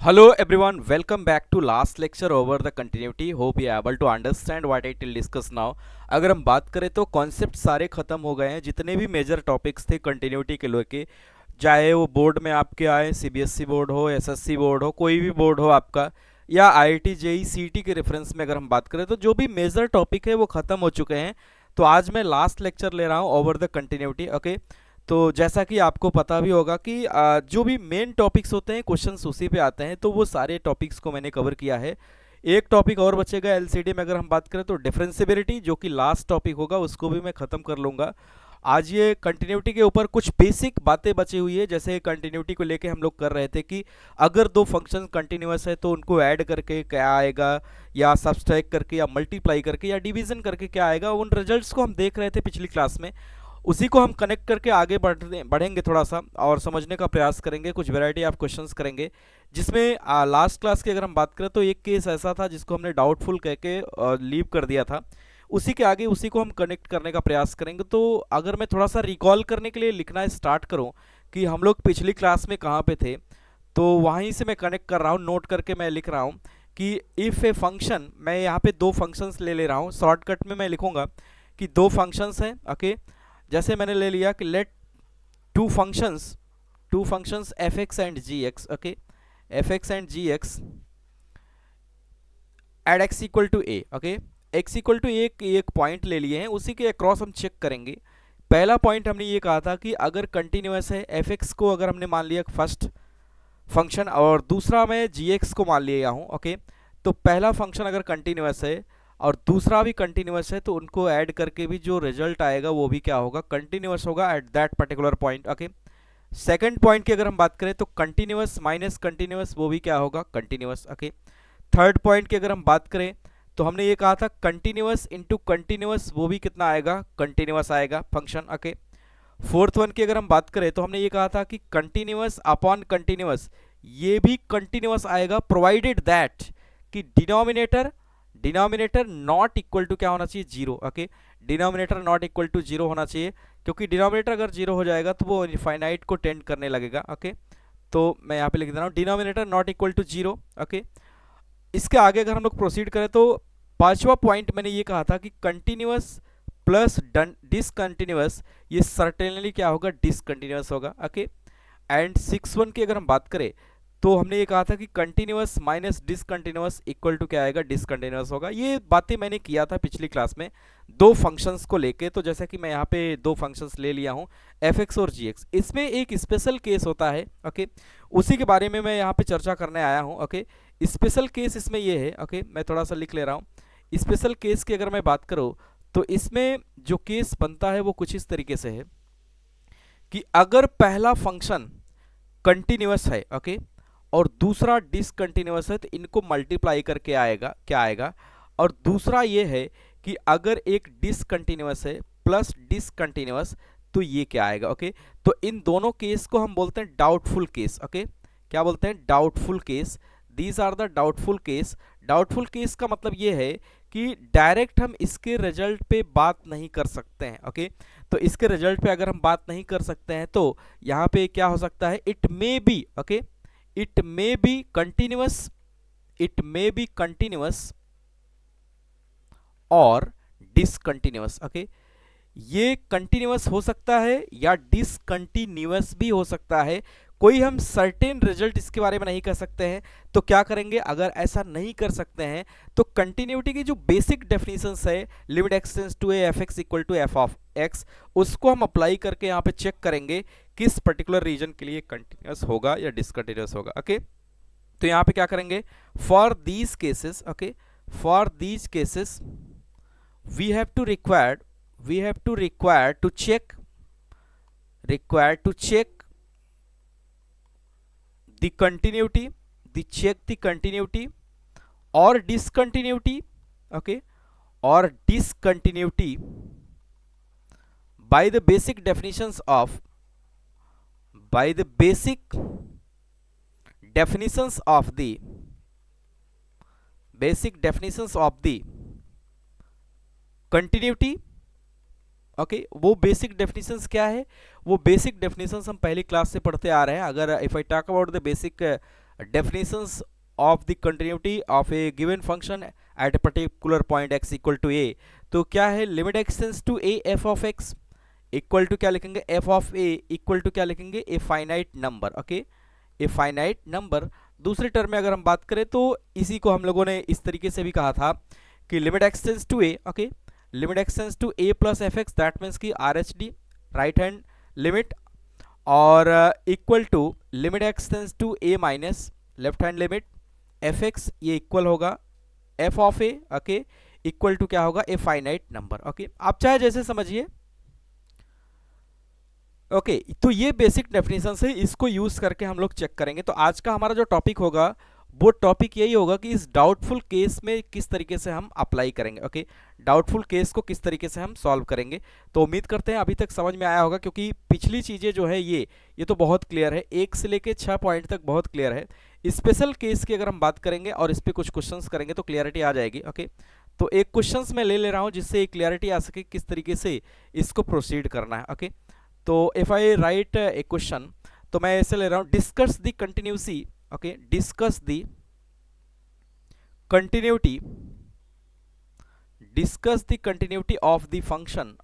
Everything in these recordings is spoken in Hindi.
Hello everyone, welcome back to last lecture over the continuity. Hope you are able to understand what I will discuss now. अगर हम बात करें तो कॉन्सेप्ट सारे खत्म हो गए हैं, जितने भी मेजर टॉपिक्स थे कंटिन्यूटी के लेके, चाहे वो बोर्ड में आपके आए, सीबीएसई बोर्ड हो, एसएससी बोर्ड हो, कोई भी बोर्ड हो आपका, या आईआईटी जेई सीईटी के रेफरेंस में अगर हम बात करें तो जो भी मेजर टॉपिक है वो खत्म हो चुके हैं। तो आज मैं लास्ट लेक्चर ले रहा हूँ ओवर द कंटिन्यूटी। ओके, तो जैसा कि आपको पता भी होगा कि जो भी मेन टॉपिक्स होते हैं क्वेश्चंस उसी पे आते हैं, तो वो सारे टॉपिक्स को मैंने कवर किया है। एक टॉपिक और बचेगा एलसीडी में, अगर हम बात करें तो डिफरेंशिएबिलिटी, जो कि लास्ट टॉपिक होगा, उसको भी मैं ख़त्म कर लूँगा। आज ये कंटिन्यूटी के ऊपर कुछ बेसिक बातें बची हुई है, जैसे कंटिन्यूटी को लेके हम लोग कर रहे थे कि अगर दो फंक्शन कंटिन्यूअस है तो उनको ऐड करके क्या आएगा, या सब्सट्रैक्ट करके, या मल्टीप्लाई करके, या डिवीजन करके क्या आएगा। उन रिजल्ट्स को हम देख रहे थे पिछली क्लास में, उसी को हम कनेक्ट करके आगे बढ़ेंगे थोड़ा सा और समझने का प्रयास करेंगे, कुछ वैरायटी ऑफ क्वेश्चंस करेंगे। जिसमें लास्ट क्लास की अगर हम बात करें तो एक केस ऐसा था जिसको हमने डाउटफुल कह के लीव कर दिया था। उसी के आगे उसी को हम कनेक्ट करने का प्रयास करेंगे। तो अगर मैं थोड़ा सा रिकॉल करने के लिए लिखना स्टार्ट करूं कि हम लोग पिछली क्लास में कहाँ पे थे, तो वहीं से मैं कनेक्ट कर रहा हूँ, नोट करके मैं लिख रहा हूँ कि इफ़ ए फंक्शन, मैं यहाँ पे दो फंक्शंस ले रहा हूँ, शॉर्टकट में मैं लिखूंगा कि दो फंक्शंस हैं। ओके, जैसे मैंने ले लिया कि let two functions f x and g x. Okay, f x and g x at x equal to a. Okay, x equal to एक पॉइंट ले लिए हैं, उसी के अक्रॉस हम चेक करेंगे। पहला पॉइंट हमने ये कहा था कि अगर कंटिन्यूस है एफ एक्स को, अगर हमने मान लिया फर्स्ट फंक्शन, और दूसरा मैं जी एक्स को मान लिया हूँ। ओके, तो पहला फंक्शन अगर कंटिन्यूस है और दूसरा भी कंटिन्यूस है, तो उनको ऐड करके भी जो रिजल्ट आएगा वो भी क्या होगा, कंटिन्यूस होगा at that particular point. Okay, second point की अगर हम बात करें तो कंटिन्यूस माइनस कंटिन्यूस वो भी क्या होगा, कंटिन्यूस। ओके, थर्ड पॉइंट की अगर हम बात करें तो हमने ये कहा था कंटिन्यूस इंटू कंटिन्यूस वो भी कितना आएगा, कंटिन्यूस आएगा फंक्शन। ओके, फोर्थ वन की अगर हम बात करें तो हमने ये कहा था कि कंटिन्यूस अपॉन कंटिन्यूस ये भी कंटिन्यूस आएगा, प्रोवाइडेड दैट कि denominator denominator not equal to क्या होना चाहिए, zero. Okay, denominator not equal to zero होना चाहिए, क्योंकि डिनोमिनेटर अगर जीरो हो जाएगा तो वो इनफाइनाइट को टेंड करने लगेगा। ओके, तो मैं यहाँ पे लिख दे रहा हूँ denominator not equal to zero. Okay, इसके आगे अगर हम लोग प्रोसीड करें तो पांचवा पॉइंट मैंने ये कहा था कि कंटिन्यूस प्लस डिसकंटिन्यूस ये सर्टेनली क्या होगा, डिसकंटिन्यूस होगा। ओके, एंड सिक्स वन की अगर हम बात करें तो हमने ये कहा था कि continuous minus discontinuous equal to क्या आएगा, डिसकंटिन्यूस होगा। ये बातें मैंने किया था पिछली क्लास में दो फंक्शंस को लेके। तो जैसा कि मैं यहाँ पे दो फंक्शंस ले लिया हूँ, एफ एक्स और जी एक्स। इसमें एक स्पेशल केस होता है, ओके, उसी के बारे में मैं यहाँ पे चर्चा करने आया हूँ। ओके, स्पेशल केस इसमें ये है, ओके, मैं थोड़ा सा लिख ले रहा हूँ। स्पेशल केस की अगर मैं बात करूँ तो इसमें जो केस बनता है वो कुछ इस तरीके से है कि अगर पहला फंक्शन कंटिन्यूअस है, ओके, और दूसरा डिसकंटिन्यूअस है, तो इनको मल्टीप्लाई करके आएगा, क्या आएगा। और दूसरा ये है कि अगर एक डिसकंटिन्यूअस है प्लस डिसकंटिन्यूअस, तो ये क्या आएगा। ओके, तो इन दोनों केस को हम बोलते हैं डाउटफुल केस। ओके, क्या बोलते हैं, doubtful case. These are the doubtful case. Doubtful case का मतलब ये है कि डायरेक्ट हम इसके रिजल्ट पे बात नहीं कर सकते हैं। ओके, तो इसके रिजल्ट पे अगर हम बात नहीं कर सकते हैं तो यहाँ पे क्या हो सकता है, it may be, okay, it may be continuous, it may be continuous और डिसकंटिन्यूअस। ओके, ये कंटिन्यूअस हो सकता है या डिसकंटिन्यूअस भी हो सकता है। कोई हम सर्टेन रिजल्ट इसके बारे में नहीं कर सकते हैं। तो क्या करेंगे, अगर ऐसा नहीं कर सकते हैं तो कंटिन्यूटी की जो बेसिक डेफिनेशंस है, limit x tends to a f x equal to F of x, उसको हम अप्लाई करके यहाँ पे चेक करेंगे किस पर्टिकुलर रीजन के लिए कंटिन्यूअस होगा या डिसकंटिन्यूअस होगा। ओके, तो यहाँ पे क्या करेंगे, for these cases, okay, for these cases we have to required we have to require to check the continuity, the check the continuity or discontinuity, okay, or discontinuity by the basic definitions of, by the basic definitions of the basic definitions of the continuity. Okay, वो बेसिक डेफिनेशंस क्या है, वो बेसिक डेफिनेशंस हम पहली क्लास से पढ़ते आ रहे हैं। अगर if I talk about the basic definitions of the continuity of a given function at a particular point x equal to a, तो क्या है, limit x tends to a f of x equal to क्या लिखेंगे, f of a equal to क्या लिखेंगे, a finite number, okay, a finite number. दूसरे टर्म में अगर हम बात करें तो इसी को हम लोगों ने इस तरीके से भी कहा था कि limit x tends to a, okay, limit x tends to a plus f x, that means की R H D, right hand limit, और equal to limit x tends to a minus left hand limit f x, ये इक्वल होगा f of a, okay, equal to क्या होगा, ए फाइनाइट नंबर, ओके। आप चाहे जैसे समझिए, ओके तो ये बेसिक डेफिनेशन है, इसको यूज करके हम लोग चेक करेंगे। तो आज का हमारा जो टॉपिक होगा वो टॉपिक यही होगा कि इस डाउटफुल केस में किस तरीके से हम अप्लाई करेंगे, ओके, डाउटफुल केस को किस तरीके से हम सॉल्व करेंगे। तो उम्मीद करते हैं अभी तक समझ में आया होगा, क्योंकि पिछली चीज़ें जो है ये तो बहुत क्लियर है, 1 से लेके 6 पॉइंट तक बहुत क्लियर है। स्पेशल केस की अगर हम बात करेंगे और इस पर कुछ क्वेश्चंस करेंगे तो क्लियरिटी आ जाएगी, ओके। तो एक क्वेश्चंस मैं ले रहा हूँ जिससे क्लियरिटी आ सके किस तरीके से इसको प्रोसीड करना है, ओके। तो if I write a question, तो मैं ऐसे ले रहा हूं, discuss the continuity, okay, discuss the continuity, discuss the continuity of the function,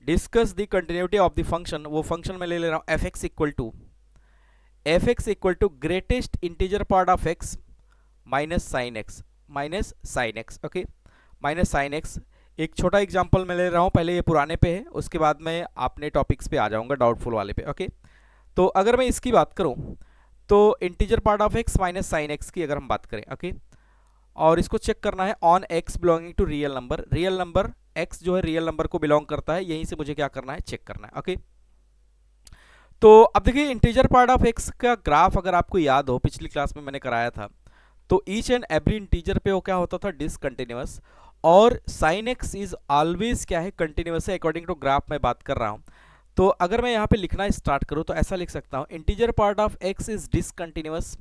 discuss the continuity of the function. वो फंक्शन में ले रहा हूं f x equal to greatest integer part of x minus sine x, okay, minus sine x. एक छोटा एग्जांपल मैं ले रहा हूं, पहले ये पुराने पे है, उसके बाद मैं अपने टॉपिक्स पे आ जाऊंगा डाउटफुल वाले पे, ओके। तो अगर मैं इसकी बात करूं तो integer part of x minus sine x की अगर हम बात करें, ओके, और इसको चेक करना है on x belonging to real number x जो है रियल नंबर को बिलोंग करता है, यहीं से मुझे क्या करना है, चेक करना है, ओके। तो अब देखिए इंटीजर पार्ट ऑफ एक्स का ग्राफ अगर आपको याद हो, पिछली क्लास में मैंने कराया था, तो ईच एंड एवरी इंटीजर पे वो क्या होता था, डिसकंटिन्यूअस, और साइन एक्स इज ऑलवेज क्या है, कंटिन्यूअस है, अकॉर्डिंग टू ग्राफ मैं बात कर रहा हूं। तो अगर मैं यहां पे लिखना स्टार्ट करूं तो ऐसा लिख सकता हूं, integer part of x is discontinuous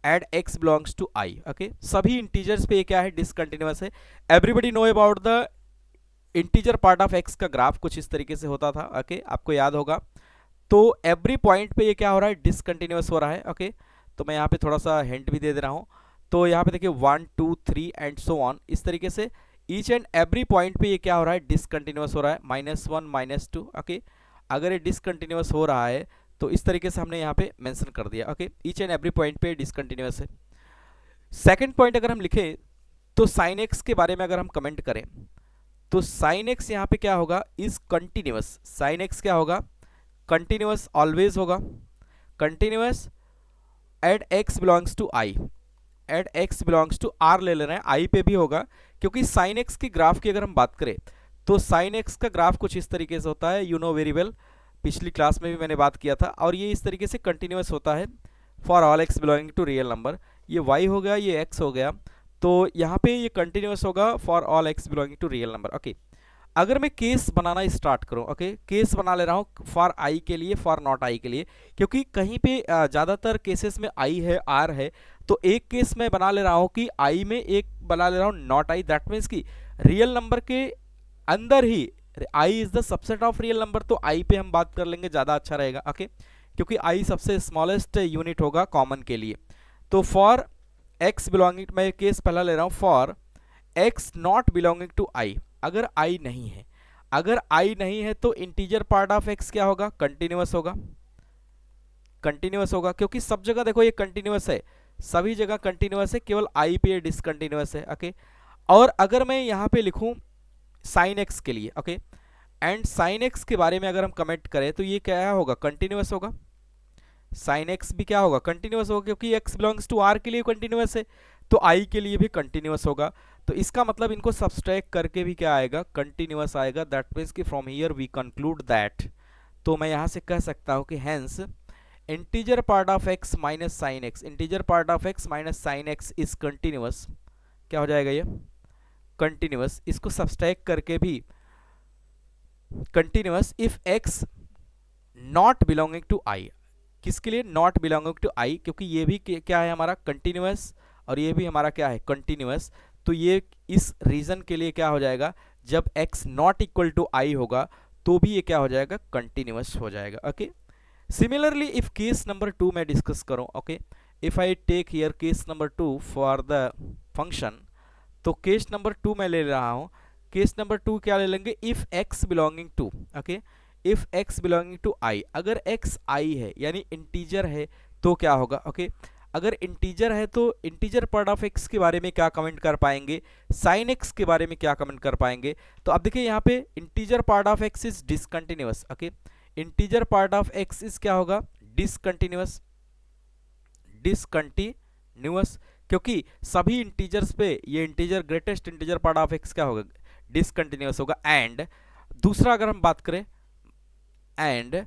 at x belongs to I, okay. सभी इंटीजर्स पे ये क्या है, डिसकंटिन्यूअस है। Everybody know about the integer part of x का ग्राफ कुछ इस तरीके से होता था, ओके, आपको याद होगा। तो एवरी पॉइंट पे ये क्या हो रहा है, डिसकंटिन्यूअस हो रहा है, ओके। तो मैं यहाँ पे थोड़ा सा हिंट भी दे रहा हूँ। तो यहाँ पे देखिए 1 2 3 एंड सो ऑन, इस तरीके से ईच एंड एवरी पॉइंट पे ये क्या हो रहा है, डिसकंटिन्यूअस हो रहा है, -1 -2, ओके। अगर ये डिसकंटिन्यूअस हो रहा है तो इस तरीके से हमने यहाँ पे मेंशन कर दिया, okay, each and every point पे डिसकंटिन्यूअस है। सेकेंड पॉइंट अगर हम लिखें तो साइन एक्स के बारे में अगर हम कमेंट करें तो साइन एक्स यहाँ पे क्या होगा, इज कंटिन्यूअस, साइन एक्स क्या होगा, कंटिन्यूअस ऑलवेज होगा, continuous at x belongs to I, at x belongs to R ले लेना है, आई पे भी होगा, क्योंकि साइन एक्स की ग्राफ की अगर हम बात करें तो साइन एक्स का ग्राफ कुछ इस तरीके से होता है, यू नो वेरी वेल, पिछली क्लास में भी मैंने बात किया था, और ये इस तरीके से कंटिन्यूअस होता है for all x belonging to real number. ये वाई हो गया, ये एक्स हो गया, तो यहाँ पे ये कंटिन्यूअस होगा for all x belonging to real number, okay. अगर मैं केस बनाना स्टार्ट करूं, ओके, केस बना ले रहा हूं फॉर आई के लिए, फॉर नॉट आई के लिए, क्योंकि कहीं पे ज़्यादातर केसेस में आई है, आर है, तो एक केस मैं बना ले रहा हूं कि आई में, एक बना ले रहा हूं नॉट आई, दैट मीन्स कि रियल नंबर के अंदर ही I is the subset of real number, तो आई पे हम बात कर लेंगे, ज़्यादा अच्छा रहेगा, ओके, क्योंकि आई सबसे स्मॉलेस्ट यूनिट होगा कॉमन के लिए। तो फॉर एक्स बिलोंगिंग, मैं केस पहला ले रहा हूँ, for x not belonging to I, अगर आई नहीं है, अगर आई नहीं है तो इंटीजर पार्ट ऑफ एक्स क्या होगा, कंटिन्यूअस होगा, कंटिन्यूअस होगा, क्योंकि सब जगह देखो ये कंटिन्यूअस है, सभी जगह कंटिन्यूअस है, केवल आई पे डिसकंटिन्यूअस है, ओके। और अगर मैं यहाँ पे लिखूं साइन एक्स के लिए, ओके, एंड साइन एक्स के बारे में अगर हम कमेंट करें तो ये क्या होगा, कंटिन्यूअस होगा, साइन एक्स भी क्या होगा, कंटिन्यूअस होगा, क्योंकि एक्स बिलोंग्स टू आर के लिए कंटिन्यूअस है, तो आई के लिए भी कंटिन्यूअस होगा। तो इसका मतलब इनको सब्सट्रैक्ट करके भी क्या आएगा, कंटिन्यूअस आएगा, दैट मीन्स कि from here we conclude that, तो मैं यहाँ से कह सकता हूँ कि hence integer part of x minus sine x, integer part of x minus sine x is continuous, क्या हो जाएगा ये, कंटिन्यूअस, इसको सब्सट्रैक्ट करके भी continuous if x not belonging to I, किसके लिए, नॉट बिलोंगिंग टू आई, क्योंकि ये भी क्या है हमारा कंटिन्यूअस, और ये भी हमारा क्या है, कंटिन्यूअस, तो ये इस रीजन के लिए क्या हो जाएगा, जब x नॉट इक्वल टू आई होगा तो भी ये क्या हो जाएगा, कंटिन्यूअस हो जाएगा। Okay, similarly if case number 2 मैं डिस्कस करूं, okay, if I take here case number 2 for the function, तो केस नंबर 2 मैं ले रहा हूं। केस नंबर 2 क्या ले लेंगे, if x belonging to, okay, if x belonging to i, अगर x i है यानी इंटीजर है तो क्या होगा, ओके, अगर इंटीजर है तो इंटीजर पार्ट ऑफ x के बारे में क्या कमेंट कर पाएंगे, साइन x के बारे में क्या कमेंट कर पाएंगे। तो अब देखिए यहाँ पे integer part of x is discontinuous, okay, integer part of x is क्या होगा, डिसकंटिन्यूअस, डिसकंटिन्यूअस, क्योंकि सभी इंटीजर्स पे ये integer greatest integer part of x क्या होगा, डिसकंटिन्यूअस होगा। एंड दूसरा अगर हम बात करें, एंड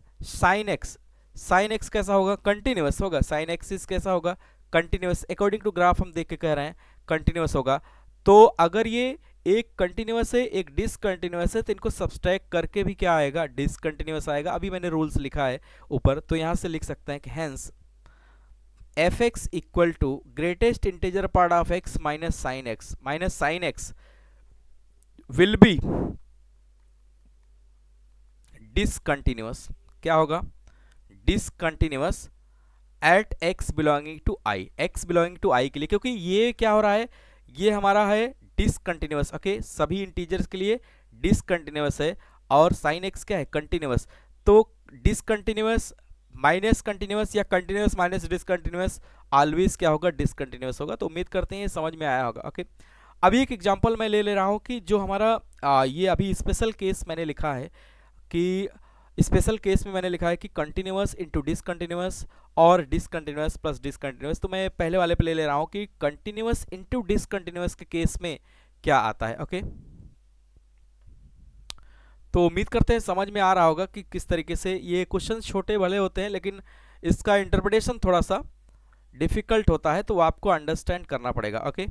साइन एक्स कैसा होगा, कंटिन्यूअस होगा, साइन एक्सिस कैसा होगा, कंटिन्यूअस, अकॉर्डिंग टू ग्राफ हम देख के कह रहे हैं कंटिन्यूअस होगा। तो अगर ये एक कंटिन्यूअस है एक डिसकंटिन्यूअस है तो इनको सब्सट्रैक्ट करके भी क्या आएगा, डिसकंटिन्यूअस आएगा। अभी मैंने रूल्स लिखा है ऊपर, तो यहां से लिख सकते हैं कि hence f x equal to greatest integer part of x minus sine x will be discontinuous, क्या होगा, discontinuous at x belonging to i, x belonging to i के लिए, क्योंकि ये क्या हो रहा है, ये हमारा है डिसकंटिन्यूअस, ओके, सभी इंटीजर्स के लिए डिसकंटिन्यूअस है, और साइन x क्या है, कंटिन्यूअस। तो डिसकंटिन्यूअस माइनस कंटिन्यूअस या कंटिन्यूअस माइनस डिसकंटिन्यूअस ऑलवेज क्या होगा, डिसकंटिन्यूअस होगा। तो उम्मीद करते हैं ये समझ में आया होगा। ओके, अभी एक एग्जांपल मैं ले रहा हूं कि जो हमारा ये अभी स्पेशल केस मैंने लिखा है कि स्पेशल केस में मैंने लिखा है कि कंटिन्यूअस इंटू डिसकंटिन्यूअस और डिसकंटिन्यूअस प्लस डिसकंटिन्यूअस। तो मैं पहले वाले पे ले रहा हूं कि कंटिन्यूअस इंटू डिसकंटिन्यूअस के केस में क्या आता है। ओके, तो उम्मीद करते हैं समझ में आ रहा होगा कि किस तरीके से ये क्वेश्चन छोटे भले होते हैं लेकिन इसका इंटरप्रिटेशन थोड़ा सा डिफिकल्ट होता है, तो आपको अंडरस्टैंड करना पड़ेगा। ओके,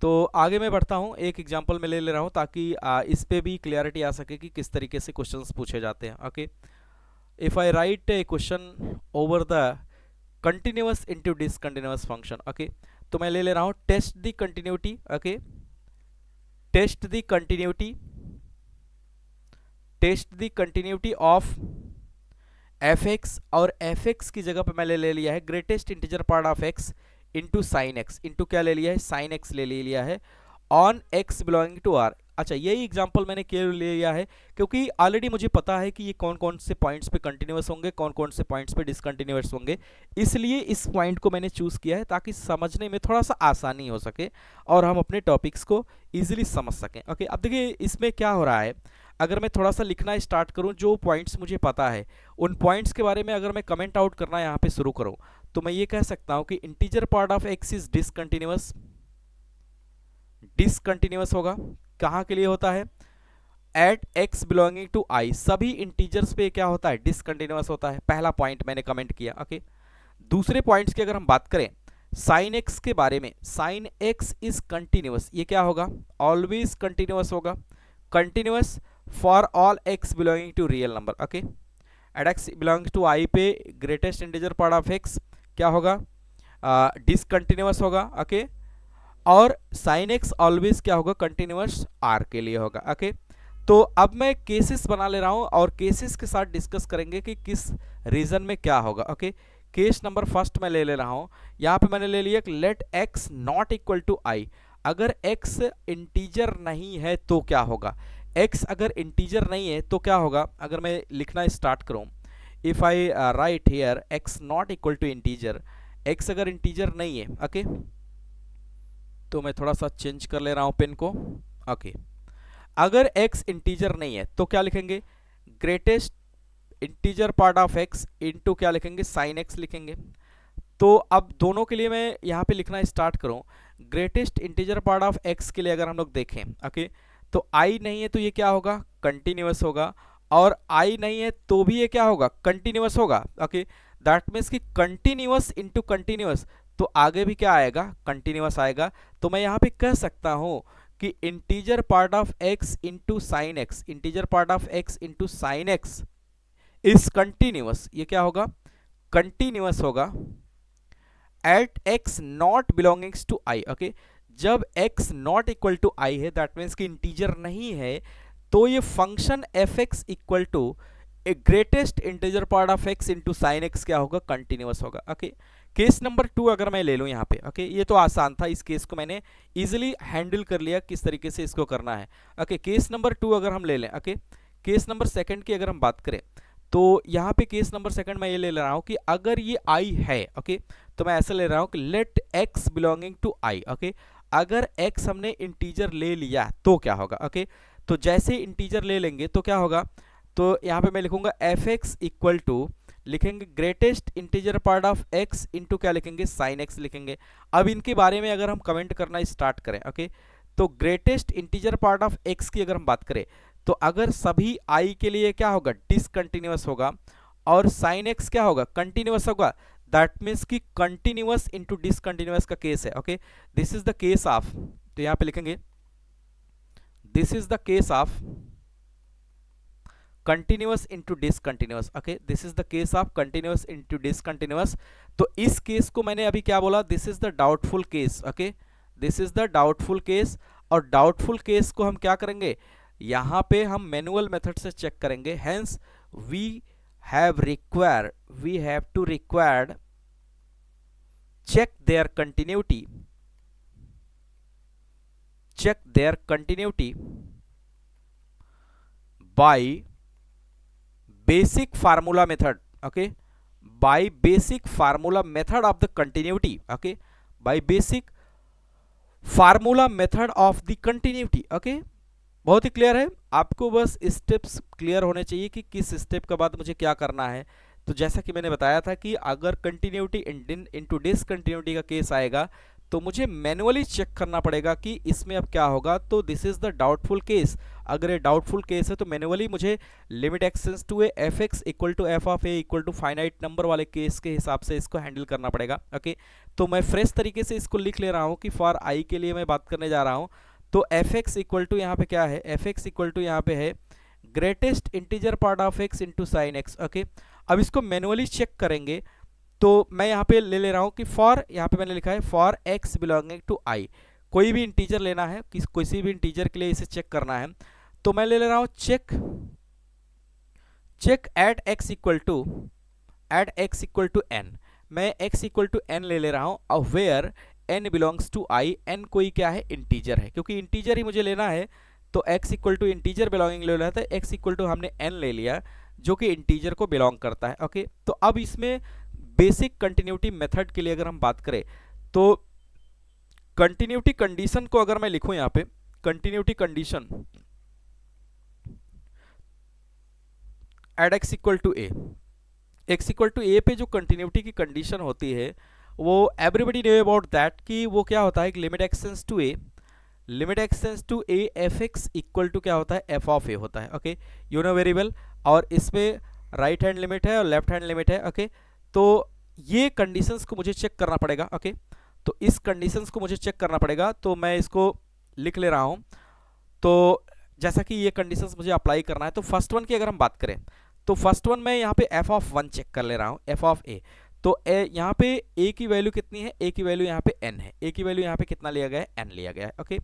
तो आगे मैं बढ़ता हूँ, एक एग्जांपल में ले रहा हूँ ताकि इस पे भी क्लियरिटी आ सके कि किस तरीके से क्वेश्चंस पूछे जाते हैं। Okay, if I write a question over the continuous into discontinuous function, okay, तो मैं ले रहा हूँ test the continuity, okay, test the continuity of f x, और एफ एक्स की जगह पे मैंने ले लिया है greatest integer part of x into sine x, into क्या ले लिया है, साइन एक्स ले लिया है, on x belonging to R. अच्छा, यही एग्जांपल मैंने क्यों ले लिया है, क्योंकि ऑलरेडी मुझे पता है कि ये कौन कौन से पॉइंट्स पे कंटिन्यूअस होंगे, कौन कौन से पॉइंट्स पे डिसकंटिन्यूअस होंगे, इसलिए इस पॉइंट को मैंने चूज किया है ताकि समझने में थोड़ा सा आसानी हो सके और हम अपने टॉपिक्स को ईजिली समझ सकें। ओके, अब देखिए इसमें क्या हो रहा है, अगर मैं थोड़ा सा लिखना स्टार्ट करूं, जो पॉइंट्स मुझे पता है उन पॉइंट्स के बारे में अगर मैं कमेंट आउट करना यहाँ पे शुरू करूं, तो मैं ये कह सकता हूं कि integer part of x is discontinuous, discontinuous होगा, कहां के लिए होता है, एट एक्स बिलोंगिंग टू आई, सभी इंटीजर्स पे क्या होता है, डिसकंटिन्यूअस होता है। पहला पॉइंट मैंने कमेंट किया। ओके, दूसरे पॉइंट्स की अगर हम बात करें साइन एक्स के बारे में, साइन एक्स इज कंटिन्यूअस, ये क्या होगा, ऑलवेज कंटिन्यूअस होगा, continuous for all x belonging to real number. Okay, at x belonging to I पे greatest integer part of x क्या होगा, डिसकंटिन्यूअस होगा। ओके, और साइन एक्स ऑलवेज क्या होगा, कंटिन्यूअस आर के लिए होगा। ओके, तो अब मैं केसेस बना ले रहा हूं और केसेस के साथ डिस्कस करेंगे कि किस रीजन में क्या होगा। ओके, केस नंबर फर्स्ट मैं ले रहा हूं, यहां पे मैंने ले लिया let x not equal to I, अगर x इंटीजर नहीं है तो क्या होगा, x अगर इंटीजर नहीं है तो क्या होगा। अगर मैं लिखना स्टार्ट करूं, if I write here x not equal to integer, x अगर इंटीजर नहीं है, ओके, तो मैं थोड़ा सा चेंज कर ले रहा हूं पेन को। ओके, अगर x इंटीजर नहीं है तो क्या लिखेंगे, greatest integer part of x into क्या लिखेंगे, साइन x लिखेंगे। तो अब दोनों के लिए मैं यहाँ पे लिखना स्टार्ट करूं, greatest integer part of x के लिए अगर हम लोग देखें, ओके, तो i नहीं है तो ये क्या होगा, कंटिन्यूअस होगा, और i नहीं है तो भी ये क्या होगा, कंटिन्यूअस होगा। ओके, दैट मीन्स कि कंटिन्यूअस इनटू कंटिन्यूअस, तो आगे भी क्या आएगा, कंटिन्यूअस आएगा। तो मैं यहाँ पे कह सकता हूँ कि integer part of x into sine x, integer part of x into sine x is continuous, ये क्या होगा, कंटिन्यूअस होगा at x not belongings to i। Okay, जब x not equal to i है, दैट मीन्स कि इंटीजर नहीं है, तो ये function f x equal to a greatest integer part of x into sine x क्या होगा, कंटिन्यूअस होगा। ओके, केस नंबर 2 अगर मैं ले लूँ यहाँ पे, ओके, ये तो आसान था, इस केस को मैंने इजीली हैंडल कर लिया किस तरीके से इसको करना है। ओके, केस नंबर 2 अगर हम ले लें, ओके, केस नंबर सेकंड की अगर हम बात करें तो यहाँ पे केस नंबर सेकंड मैं ये ले रहा हूँ कि अगर ये आई है, ओके, तो मैं ऐसा ले रहा हूँ कि let x belonging to I. Okay, अगर एक्स हमने इंटीजर ले लिया तो क्या होगा। ओके, तो जैसे इंटीजर ले लेंगे तो क्या होगा, तो यहाँ पे मैं लिखूंगा एफ एक्स इक्वल टू, लिखेंगे greatest integer part of x into क्या लिखेंगे, साइन एक्स लिखेंगे। अब इनके बारे में अगर हम कमेंट करना स्टार्ट करें, ओके, तो greatest integer part of x की अगर हम बात करें तो अगर सभी आई के लिए क्या होगा, डिसकंटिन्यूअस होगा, और साइन एक्स क्या होगा, कंटिन्यूअस होगा। दैट मीन्स कि कंटिन्यूअस इंटू डिसकंटिन्यूअस का केस है। Okay, this is the case of, तो यहां पे लिखेंगे this is the case of continuous into discontinuous. Okay, this is the case of continuous into discontinuous. तो इस केस को मैंने अभी क्या बोला, this is the doubtful case. Okay, this is the doubtful case, और डाउटफुल केस को हम क्या करेंगे, यहां पे हम मैनुअल मेथड से चेक करेंगे। Hence we have to required check their continuity by basic formula method. Okay, by basic formula method of the continuity. Okay, by basic formula method of the continuity. Okay, बहुत ही क्लियर है, आपको बस स्टेप्स क्लियर होने चाहिए कि किस स्टेप के बाद मुझे क्या करना है। तो जैसा कि मैंने बताया था कि अगर कंटिन्यूटी इनटू डिसकंटिन्यूटी का केस आएगा तो मुझे मैनुअली चेक करना पड़ेगा कि इसमें अब क्या होगा। तो this is the doubtful case. अगर ये डाउटफुल केस है तो मैनुअली मुझे limit x tends to a f x equal to F of A equal to finite number वाले केस के हिसाब से इसको हैंडल करना पड़ेगा। ओके, तो मैं फ्रेश तरीके से इसको लिख ले रहा हूँ कि फॉर आई के लिए मैं बात करने जा रहा हूँ। तो एफ एक्स इक्वल टू यहाँ पे क्या है, एफ एक्स इक्वल टू यहाँ पे है greatest integer part of x into sine x. Okay, अब इसको मैनुअली चेक करेंगे तो मैं यहाँ पे ले रहा हूँ कि फॉर, यहाँ पे मैंने लिखा है फॉर एक्स बिलोंगिंग टू आई, कोई भी इंटीजर लेना है, किसी भी इंटीजर के लिए इसे चेक करना है। तो मैं ले रहा हूँ check at x equal to n, मैं एक्स इक्वल टू एन ले रहा हूँ, और where n belongs to I, n कोई क्या है, इंटीजर है, क्योंकि इंटीजर ही मुझे लेना है। तो x equal to integer belonging ले रहा था, x इक्वल टू हमने n ले लिया जो कि इंटीजर को बिलोंग करता है। ओके, तो अब इसमें बेसिक कंटिन्यूटी मेथड के लिए अगर हम बात करें तो कंटिन्यूटी कंडीशन को अगर मैं लिखूं यहाँ पे, continuity condition at x equal to a, x equal to a पे जो कंटिन्यूटी की कंडीशन होती है वो एवरीबडी नो अबाउट दैट कि वो क्या होता है, limit x tends to a f x equal to क्या होता है, एफ ऑफ ए होता है। Okay, you know very well, और इसमें राइट हैंड लिमिट है और लेफ्ट हैंड लिमिट है। ओके, तो ये कंडीशंस को मुझे चेक करना पड़ेगा। ओके, तो इस कंडीशंस को मुझे चेक करना पड़ेगा, तो मैं इसको लिख ले रहा हूँ। तो जैसा कि ये कंडीशंस मुझे अप्लाई करना है, तो फर्स्ट वन की अगर हम बात करें तो फर्स्ट वन मैं यहाँ पे एफ ऑफ वन चेक कर ले रहा हूँ, एफ ऑफ ए। तो यहाँ पे a की वैल्यू कितनी है, a की वैल्यू यहाँ पे n है, a की वैल्यू यहाँ पे कितना लिया गया है, n लिया गया है। ओके,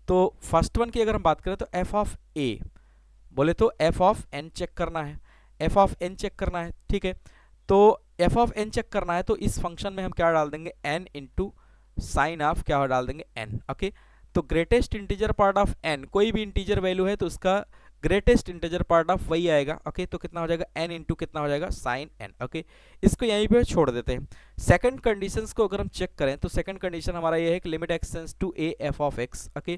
तो फर्स्ट वन की अगर हम बात करें तो f ऑफ a बोले तो f ऑफ n चेक करना है, f ऑफ n चेक करना है। ठीक है, तो f ऑफ n चेक करना है तो इस फंक्शन में हम क्या डाल देंगे, n इंटू साइन ऑफ क्या डाल देंगे, n। ओके, तो greatest integer part of n, कोई भी इंटीजर वैल्यू है तो उसका ग्रेटेस्ट इंटीजर पार्ट ऑफ वही आएगा। ओके, तो कितना हो जाएगा, n इंटू कितना हो जाएगा, साइन n। ओके, इसको यहीं पे छोड़ देते हैं। सेकंड कंडीशंस को अगर हम चेक करें तो सेकंड कंडीशन हमारा ये है कि limit x tends to a f of x। Okay,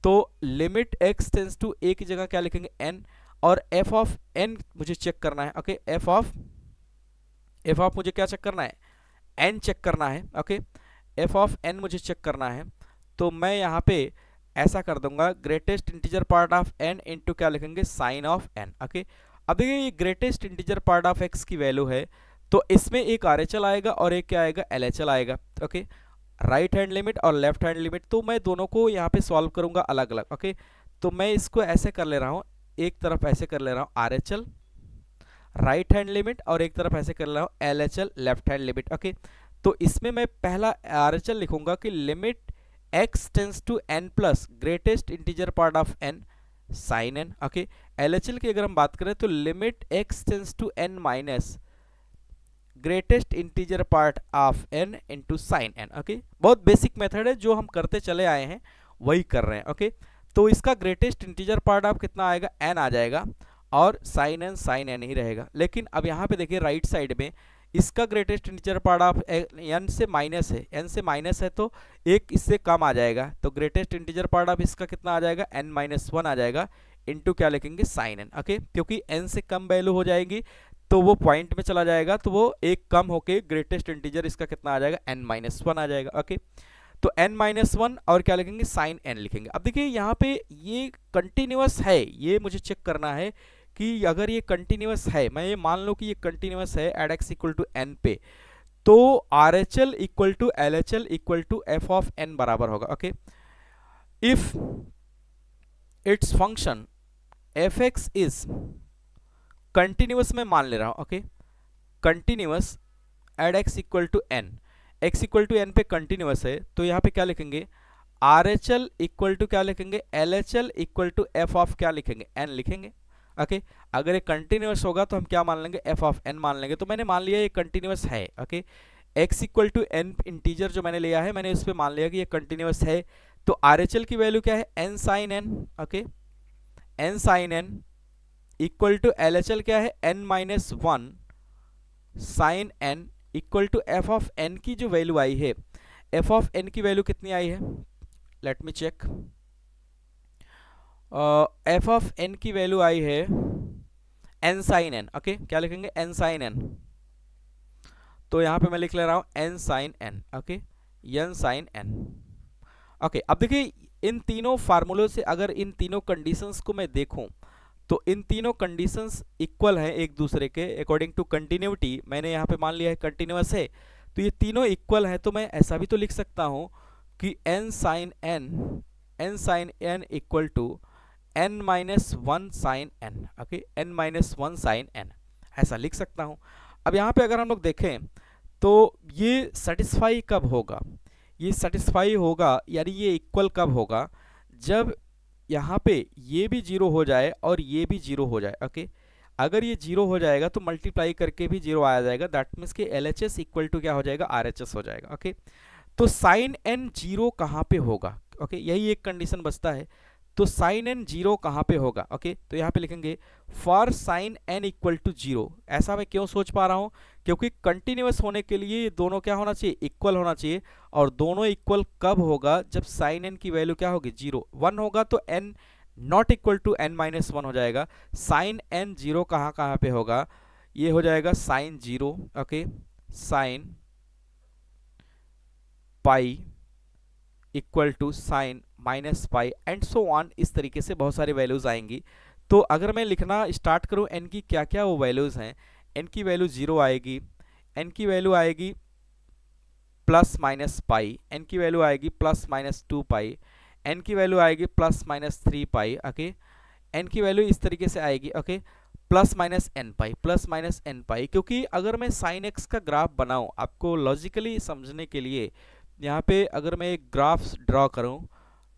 तो limit x tends to a की जगह क्या लिखेंगे, n, और f ऑफ n मुझे चेक करना है। ओके, f ऑफ मुझे क्या चेक करना है, n चेक करना है। ओके, f ऑफ n मुझे चेक करना है, तो मैं यहाँ पे ऐसा कर दूंगा greatest integer part of n into क्या लिखेंगे, साइन ऑफ n। ओके, अब देखिए ये greatest integer part of x की वैल्यू है तो इसमें एक RHL आएगा और एक क्या आएगा, LHL आएगा। ओके, राइट हैंड लिमिट और लेफ्ट हैंड लिमिट, तो मैं दोनों को यहाँ पे सॉल्व करूंगा अलग अलग। ओके, तो मैं इसको ऐसे कर ले रहा हूँ, एक तरफ ऐसे कर ले रहा हूँ RHL राइट हैंड लिमिट, और एक तरफ ऐसे कर रहा हूँ LHL left hand limit. Okay, तो इसमें मैं पहला RHL लिखूंगा कि limit x tends to n plus greatest integer part of n sine n. Okay, LHL की अगर हम बात करें तो limit x tends to n minus greatest integer part of n into sine n. Okay, बहुत बेसिक मेथड है जो हम करते चले आए हैं वही कर रहे हैं। ओके, तो इसका ग्रेटेस्ट इंटीजर पार्ट आप कितना आएगा, n आ जाएगा, और साइन एन ही रहेगा। लेकिन अब यहाँ पे देखिए राइट साइड में इसका greatest integer part of n से माइनस है, n से माइनस है तो एक इससे कम आ जाएगा, तो ग्रेटेस्ट इंटीजर पार्ट ऑफ इसका कितना आ जाएगा, n माइनस वन आ जाएगा, इंटू क्या लिखेंगे, साइन एन। ओके, क्योंकि n से कम वैल्यू हो जाएगी तो वो पॉइंट में चला जाएगा, तो वो एक कम होके ग्रेटेस्ट इंटीजर इसका कितना आ जाएगा, n माइनस वन आ जाएगा। ओके, तो n माइनस वन और क्या लिखेंगे, साइन n लिखेंगे। अब देखिए यहाँ पे ये कंटिन्यूअस है, ये मुझे चेक करना है कि अगर ये कंटिन्यूअस है, मैं ये मान लो कि ये कंटिन्यूअस है at x equal to n पे, तो RHL equal to LHL equal to f of n बराबर होगा। Okay, if it's function fx is continuous, में मान ले रहा हूं। Okay, continuous at x equal to n, x equal to n पे कंटिन्यूअस है, तो यहाँ पे क्या लिखेंगे, RHL इक्वल टू क्या लिखेंगे, LHL equal to f of क्या लिखेंगे, n लिखेंगे। ओके, अगर ये कंटिन्यूअस होगा तो हम क्या मान लेंगे, f ऑफ n मान लेंगे। तो मैंने मान लिया ये कंटिन्यूअस है। Okay, x equal to n integer जो मैंने लिया है, मैंने इस पे मान लिया कि ये कंटिन्यूअस है, तो RHL की वैल्यू क्या है, n sine n। Okay, n sine n equal to LHL क्या है, n minus one sine n equal to f of n की जो वैल्यू आई है, f ऑफ n की वैल्यू कितनी आई है, let me check. f of n की वैल्यू आई है n साइन n। ओके, क्या लिखेंगे, n साइन n, तो यहां पे मैं लिख ले रहा हूं n sine n। Okay, n sine n। Okay, अब देखिए इन तीनों फार्मूलों से अगर इन तीनों कंडीशंस को मैं देखूं तो इन तीनों कंडीशंस इक्वल हैं एक दूसरे के अकॉर्डिंग टू कंटिन्यूटी। मैंने यहाँ पे मान लिया है कंटिन्यूअस है, तो ये तीनों इक्वल हैं, तो मैं ऐसा भी तो लिख सकता हूँ कि n sine n equal to n minus one sine n। Okay, n minus one sine n, ऐसा लिख सकता हूँ। अब यहाँ पे अगर हम लोग देखें तो ये सेटिस्फाई कब होगा, ये सेटिस्फाई होगा यानी ये इक्वल कब होगा, जब यहाँ पे ये भी जीरो हो जाए और ये भी जीरो हो जाए। ओके, अगर ये जीरो हो जाएगा तो मल्टीप्लाई करके भी जीरो आ जाएगा, दैट मीन्स कि LHS इक्वल टू क्या हो जाएगा, RHS हो जाएगा। ओके, तो साइन n जीरो कहाँ पे होगा, ओके, यही एक कंडीशन बचता है, तो साइन n जीरो कहाँ पे होगा। ओके, तो यहाँ पे लिखेंगे for sine n equal to zero. ऐसा मैं क्यों सोच पा रहा हूँ, क्योंकि कंटिन्यूअस होने के लिए ये दोनों क्या होना चाहिए, इक्वल होना चाहिए, और दोनों इक्वल कब होगा, जब साइन n की वैल्यू क्या होगी, जीरो, वन होगा, तो n not equal to n minus one हो जाएगा। साइन n जीरो कहाँ कहाँ पे होगा, ये हो जाएगा sine zero. Okay, sine pi equal to sine minus pi and so on, इस तरीके से बहुत सारी वैल्यूज आएंगी। तो अगर मैं लिखना स्टार्ट करूं n की क्या क्या वो वैल्यूज हैं, n की वैल्यू जीरो आएगी, n की वैल्यू आएगी प्लस माइनस पाई, n की वैल्यू आएगी प्लस माइनस टू पाई, n की वैल्यू आएगी plus minus three pi. Okay, n की वैल्यू इस तरीके से आएगी। ओके, प्लस माइनस एन पाई, प्लस माइनस एन पाई, क्योंकि अगर मैं साइन एक्स का ग्राफ बनाऊं आपको लॉजिकली समझने के लिए, यहाँ पे अगर मैं एक ग्राफ ड्रॉ करूं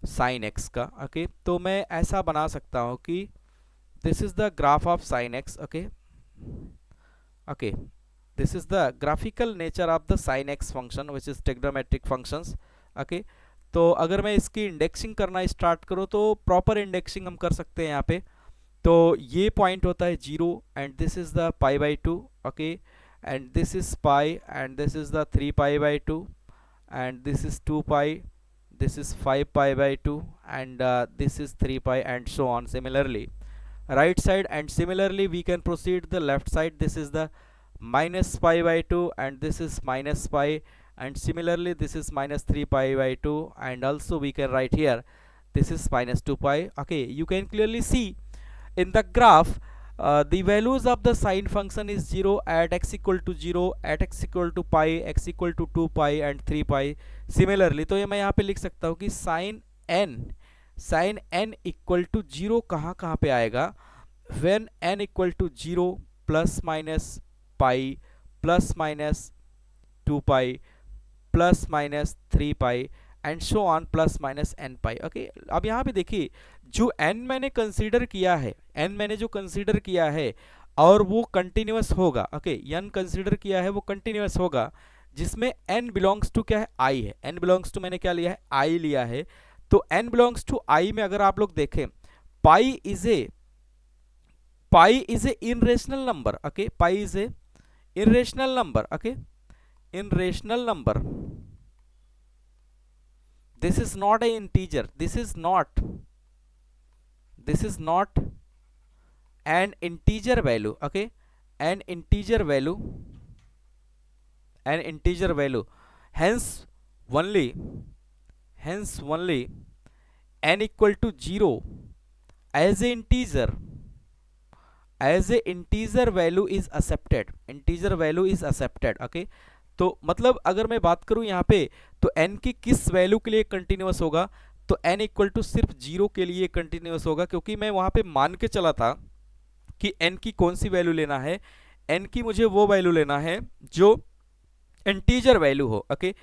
साइन एक्स का, ओके, तो मैं ऐसा बना सकता हूं कि this is the graph of sine x. Okay, okay, this is the graphical nature of the sine x function which is trigonometric functions. Okay, तो अगर मैं इसकी इंडेक्सिंग करना स्टार्ट करूं तो प्रॉपर इंडेक्सिंग हम कर सकते हैं यहाँ पे। तो ये पॉइंट होता है zero and this is the pi by two. Okay, and this is pi and this is the three pi by two and this is 2 pi, this is 5 pi by 2, and this is 3 pi, and so on similarly right side, and similarly we can proceed the left side. This is the minus pi by 2 and this is minus pi, and similarly this is minus 3 pi by 2, and also we can write here this is minus 2 pi. Okay, you can clearly see in the graph the values of the sine function is 0 at x equal to 0, at x equal to pi, x equal to 2 pi and 3 pi similarly। तो ये मैं यहाँ पे लिख सकता हूँ कि sine n equal to zero कहाँ कहाँ पे आएगा, when n equal to 0 plus minus pi plus minus 2 pi plus minus 3 pi and so on plus minus n pi. Okay, अब यहाँ पे देखिए जो एन मैंने कंसीडर किया है, एन मैंने जो कंसीडर किया है और वो कंटिन्यूअस होगा। ओके, एन कंसीडर किया है वो कंटिन्यूअस होगा, जिसमें एन बिलोंग्स टू क्या है, आई है। एन बिलोंग्स टू मैंने क्या लिया है, आई लिया है। तो एन बिलोंग्स टू आई में अगर आप लोग देखें, pi is a irrational number. Okay, pi is a irrational number. Okay, irrational number. This is not a integer, this is not an integer value. Okay, an integer value, hence only n equal to 0 as a integer, value is accepted, okay। तो मतलब अगर मैं बात करूं यहाँ पे, तो n की किस वैल्यू के लिए कंटिन्यूअस होगा, तो n इक्वल टू सिर्फ 0 के लिए कंटिन्यूअस होगा, क्योंकि मैं वहां पे मान के चला था कि n की कौन सी वैल्यू लेना है, n की मुझे वो वैल्यू लेना है जो इंटीजर वैल्यू हो। ओके,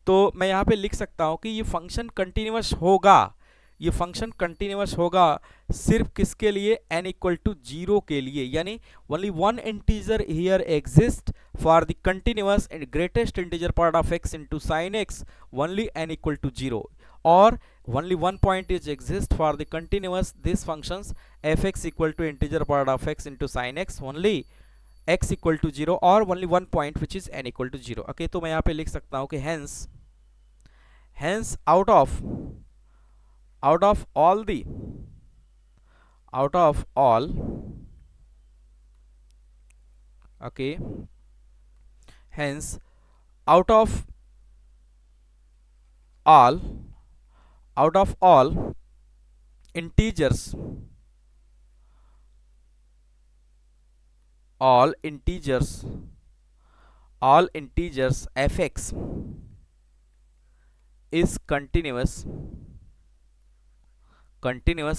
तो मैं यहाँ पे लिख सकता हूँ कि ये फंक्शन कंटिन्यूअस होगा, ये फंक्शन कंटिन्यूअस होगा सिर्फ किसके लिए, n इक्वल टू 0 के लिए, यानी only one integer here exist for the continuous and greatest integer part of x into sin x, only n equal to 0, और only one point is exist for the continuous this functions fx equal to integer part of x into sin x, only x equal to 0 और only one point which is n equal to 0। Okay, तो मैं यहाँ पे लिख सकता हूँ कि hence out of all okay, hence out of all integers fx is continuous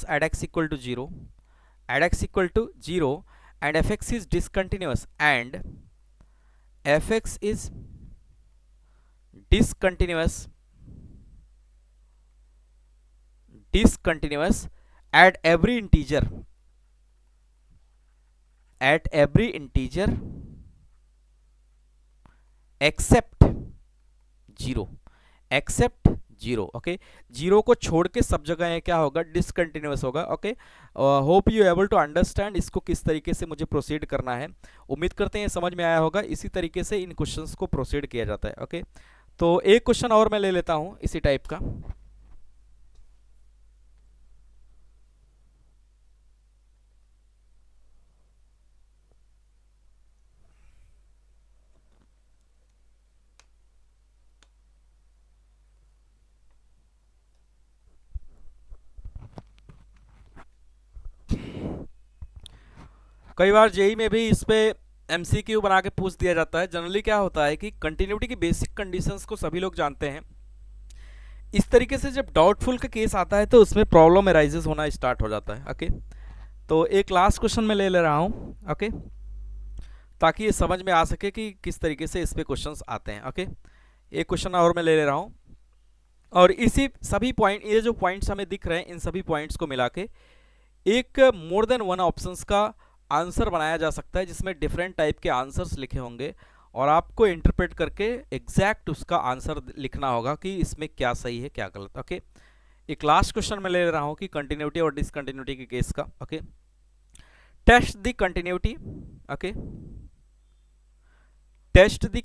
at x equal to 0, and fx is discontinuous and fx is discontinuous at every integer except 0, okay, 0 को छोड़ के सब जगह क्या होगा, डिसकंटिन्यूअस होगा। Okay, hope you able to understand इसको किस तरीके से मुझे प्रोसीड करना है। उम्मीद करते हैं समझ में आया होगा। इसी तरीके से इन क्वेश्चंस को प्रोसीड किया जाता है। ओके, तो एक क्वेश्चन और मैं ले लेता हूं इसी टाइप का। कई बार जेई में भी इस पे एमसीक्यू बना के पूछ दिया जाता है। जनरली क्या होता है कि कंटिन्यूटी की बेसिक कंडीशंस को सभी लोग जानते हैं। इस तरीके से जब डाउटफुल का केस आता है तो उसमें प्रॉब्लम अराइजेस होना स्टार्ट हो जाता है। ओके, तो एक लास्ट क्वेश्चन मैं ले रहा हूँ। ओके, ताकि ये समझ में आ सके कि किस तरीके से इस पे क्वेश्चंस आते हैं। ओके, एक क्वेश्चन और मैं ले रहा हूँ, और इसी सभी पॉइंट, ये जो पॉइंट्स हमें दिख रहे हैं, इन सभी पॉइंट्स को मिला के एक मोर देन वन ऑप्शंस का आंसर बनाया जा सकता है, जिसमें डिफरेंट टाइप के आंसर्स लिखे होंगे और आपको इंटरप्रेट करके एग्जैक्ट उसका आंसर लिखना होगा कि इसमें क्या सही है क्या गलत। ओके, एक लास्ट क्वेश्चन मैं ले रहा हूं कि कंटिन्यूटी और डिसकंटिन्यूटी के केस का। Okay, test the continuity. Okay, test the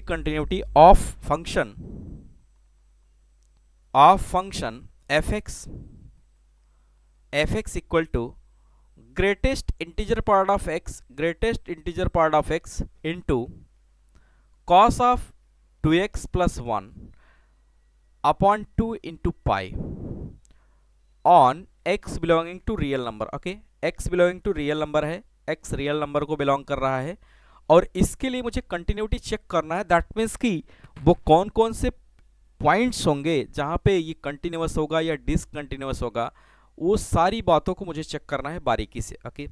continuity of function fx equal to greatest integer part of x into cos of 2x plus 1 upon 2 into pi on x belonging to real number। Okay, x belonging to real number है, x रियल नंबर को बिलोंग कर रहा है, और इसके लिए मुझे कंटिन्यूटी चेक करना है। दैट मीन्स कि वो कौन कौन से पॉइंट्स होंगे जहां पे ये कंटिन्यूअस होगा या डिसकंटिन्यूअस होगा, वो सारी बातों को मुझे चेक करना है बारीकी से। ओके,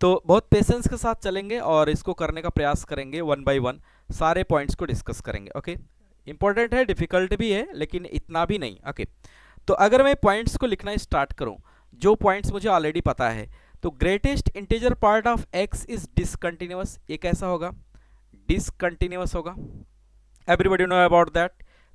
तो बहुत पेशेंस के साथ चलेंगे और इसको करने का प्रयास करेंगे वन बाय वन, सारे पॉइंट्स को डिस्कस करेंगे। ओके, इंपॉर्टेंट है, डिफिकल्ट भी है, लेकिन इतना भी नहीं। ओके, तो अगर मैं पॉइंट्स को लिखना स्टार्ट करूं, जो पॉइंट्स मुझे ऑलरेडी पता है, तो greatest integer part of x is discontinuous, ये कैसा होगा, डिसकंटिन्यूअस होगा। एवरीबॉडी नो अबाउट दैट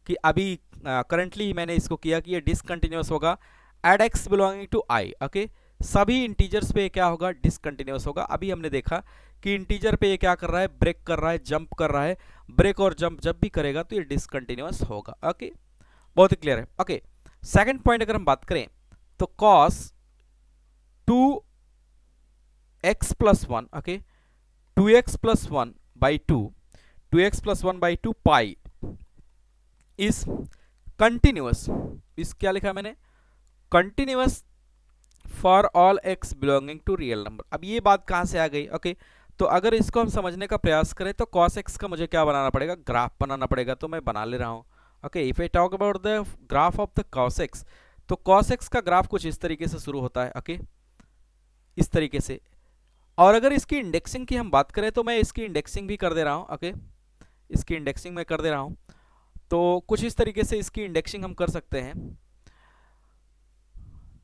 कि अभी करंटली मैंने इसको किया कि ये डिसकंटिन्यूअस होगा at x belonging to I. Okay, सभी इंटीजर्स पे क्या होगा, डिसकंटिन्यूअस होगा। अभी हमने देखा कि इंटीजर पे ये क्या कर रहा है, ब्रेक कर रहा है, जंप कर रहा है। ब्रेक और जंप जब भी करेगा तो ये डिसकंटिन्यूअस होगा। ओके, बहुत ही क्लियर है। ओके, सेकंड पॉइंट अगर हम बात करें तो cos 2x plus 1, okay, 2x plus 1 by 2, 2x plus 1 by 2 pi is continuous. इस क्या लिखा है मैंने, continuous for all x belonging to real number. अब ये बात कहां से आ गई, ओके, तो अगर इसको हम समझने का प्रयास करें तो cos x का मुझे क्या बनाना पड़ेगा, ग्राफ बनाना पड़ेगा, तो मैं बना ले रहा हूं। Okay, if I talk about the graph of the cos x, तो cos x का ग्राफ कुछ इस तरीके से शुरू होता है। ओके, इस तरीके से। और अगर इसकी इंडेक्सिंग की हम बात करें तो मैं इसकी इंडेक्सिंग भी कर दे रहा हूं। ओके, इसकी इंडेक्सिंग मैं कर दे रहा हूं, तो कुछ इस तरीके से इसकी इंडेक्सिंग हम कर सकते हैं।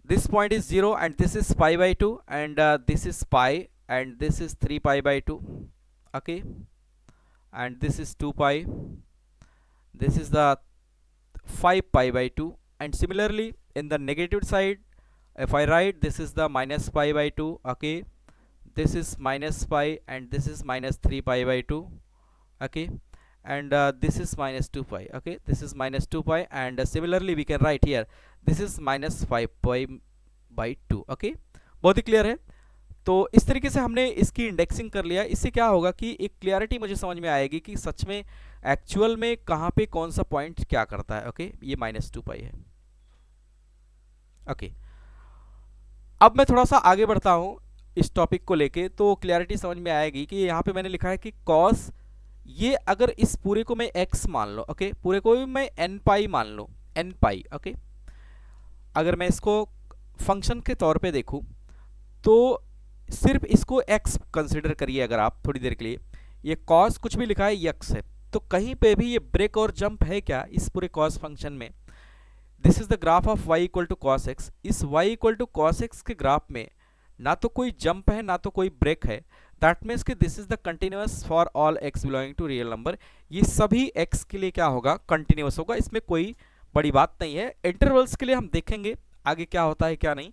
This point is 0 and this is pi by 2 and this is pi and this is 3 pi by 2. Okay, and this is 2 pi, this is the 5 pi by 2, and similarly in the negative side if I write, this is the minus pi by 2. Okay, this is minus pi and this is minus 3 pi by 2. Okay, and this is minus 2 pi. Okay, this is minus 2 pi, and similarly we can write here this is minus 5 pi by 2. Okay, बहुत ही क्लियर है। तो इस तरीके से हमने इसकी इंडेक्सिंग कर लिया। इससे क्या होगा कि एक क्लियरिटी मुझे समझ में आएगी कि सच में एक्चुअल में कहाँ पे कौन सा पॉइंट क्या करता है। ओके, ये माइनस 2 पाई है। ओके, अब मैं थोड़ा सा आगे बढ़ता हूँ इस टॉपिक को लेके, तो क्लियरिटी समझ में आएगी कि यहाँ पे मैंने लिखा है कि कॉस, ये अगर इस पूरे को मैं x मान लो, ओके, पूरे को भी मैं n पाई मान लो, n पाई। ओके, अगर मैं इसको फंक्शन के तौर पे देखूं तो सिर्फ इसको x कंसिडर करिए अगर आप थोड़ी देर के लिए। ये cos कुछ भी लिखा है x है, तो कहीं पे भी ये ब्रेक और जंप है क्या इस पूरे cos फंक्शन में। This is the graph of y equal to cos x. इस y equal to cos x के ग्राफ में ना तो कोई जंप है ना तो कोई ब्रेक है। दैट मीन्स कि this is the continuous for all x belonging to real number. ये सभी x के लिए क्या होगा, कंटिन्यूअस होगा। इसमें कोई बड़ी बात नहीं है। इंटरवल्स के लिए हम देखेंगे आगे क्या होता है क्या नहीं।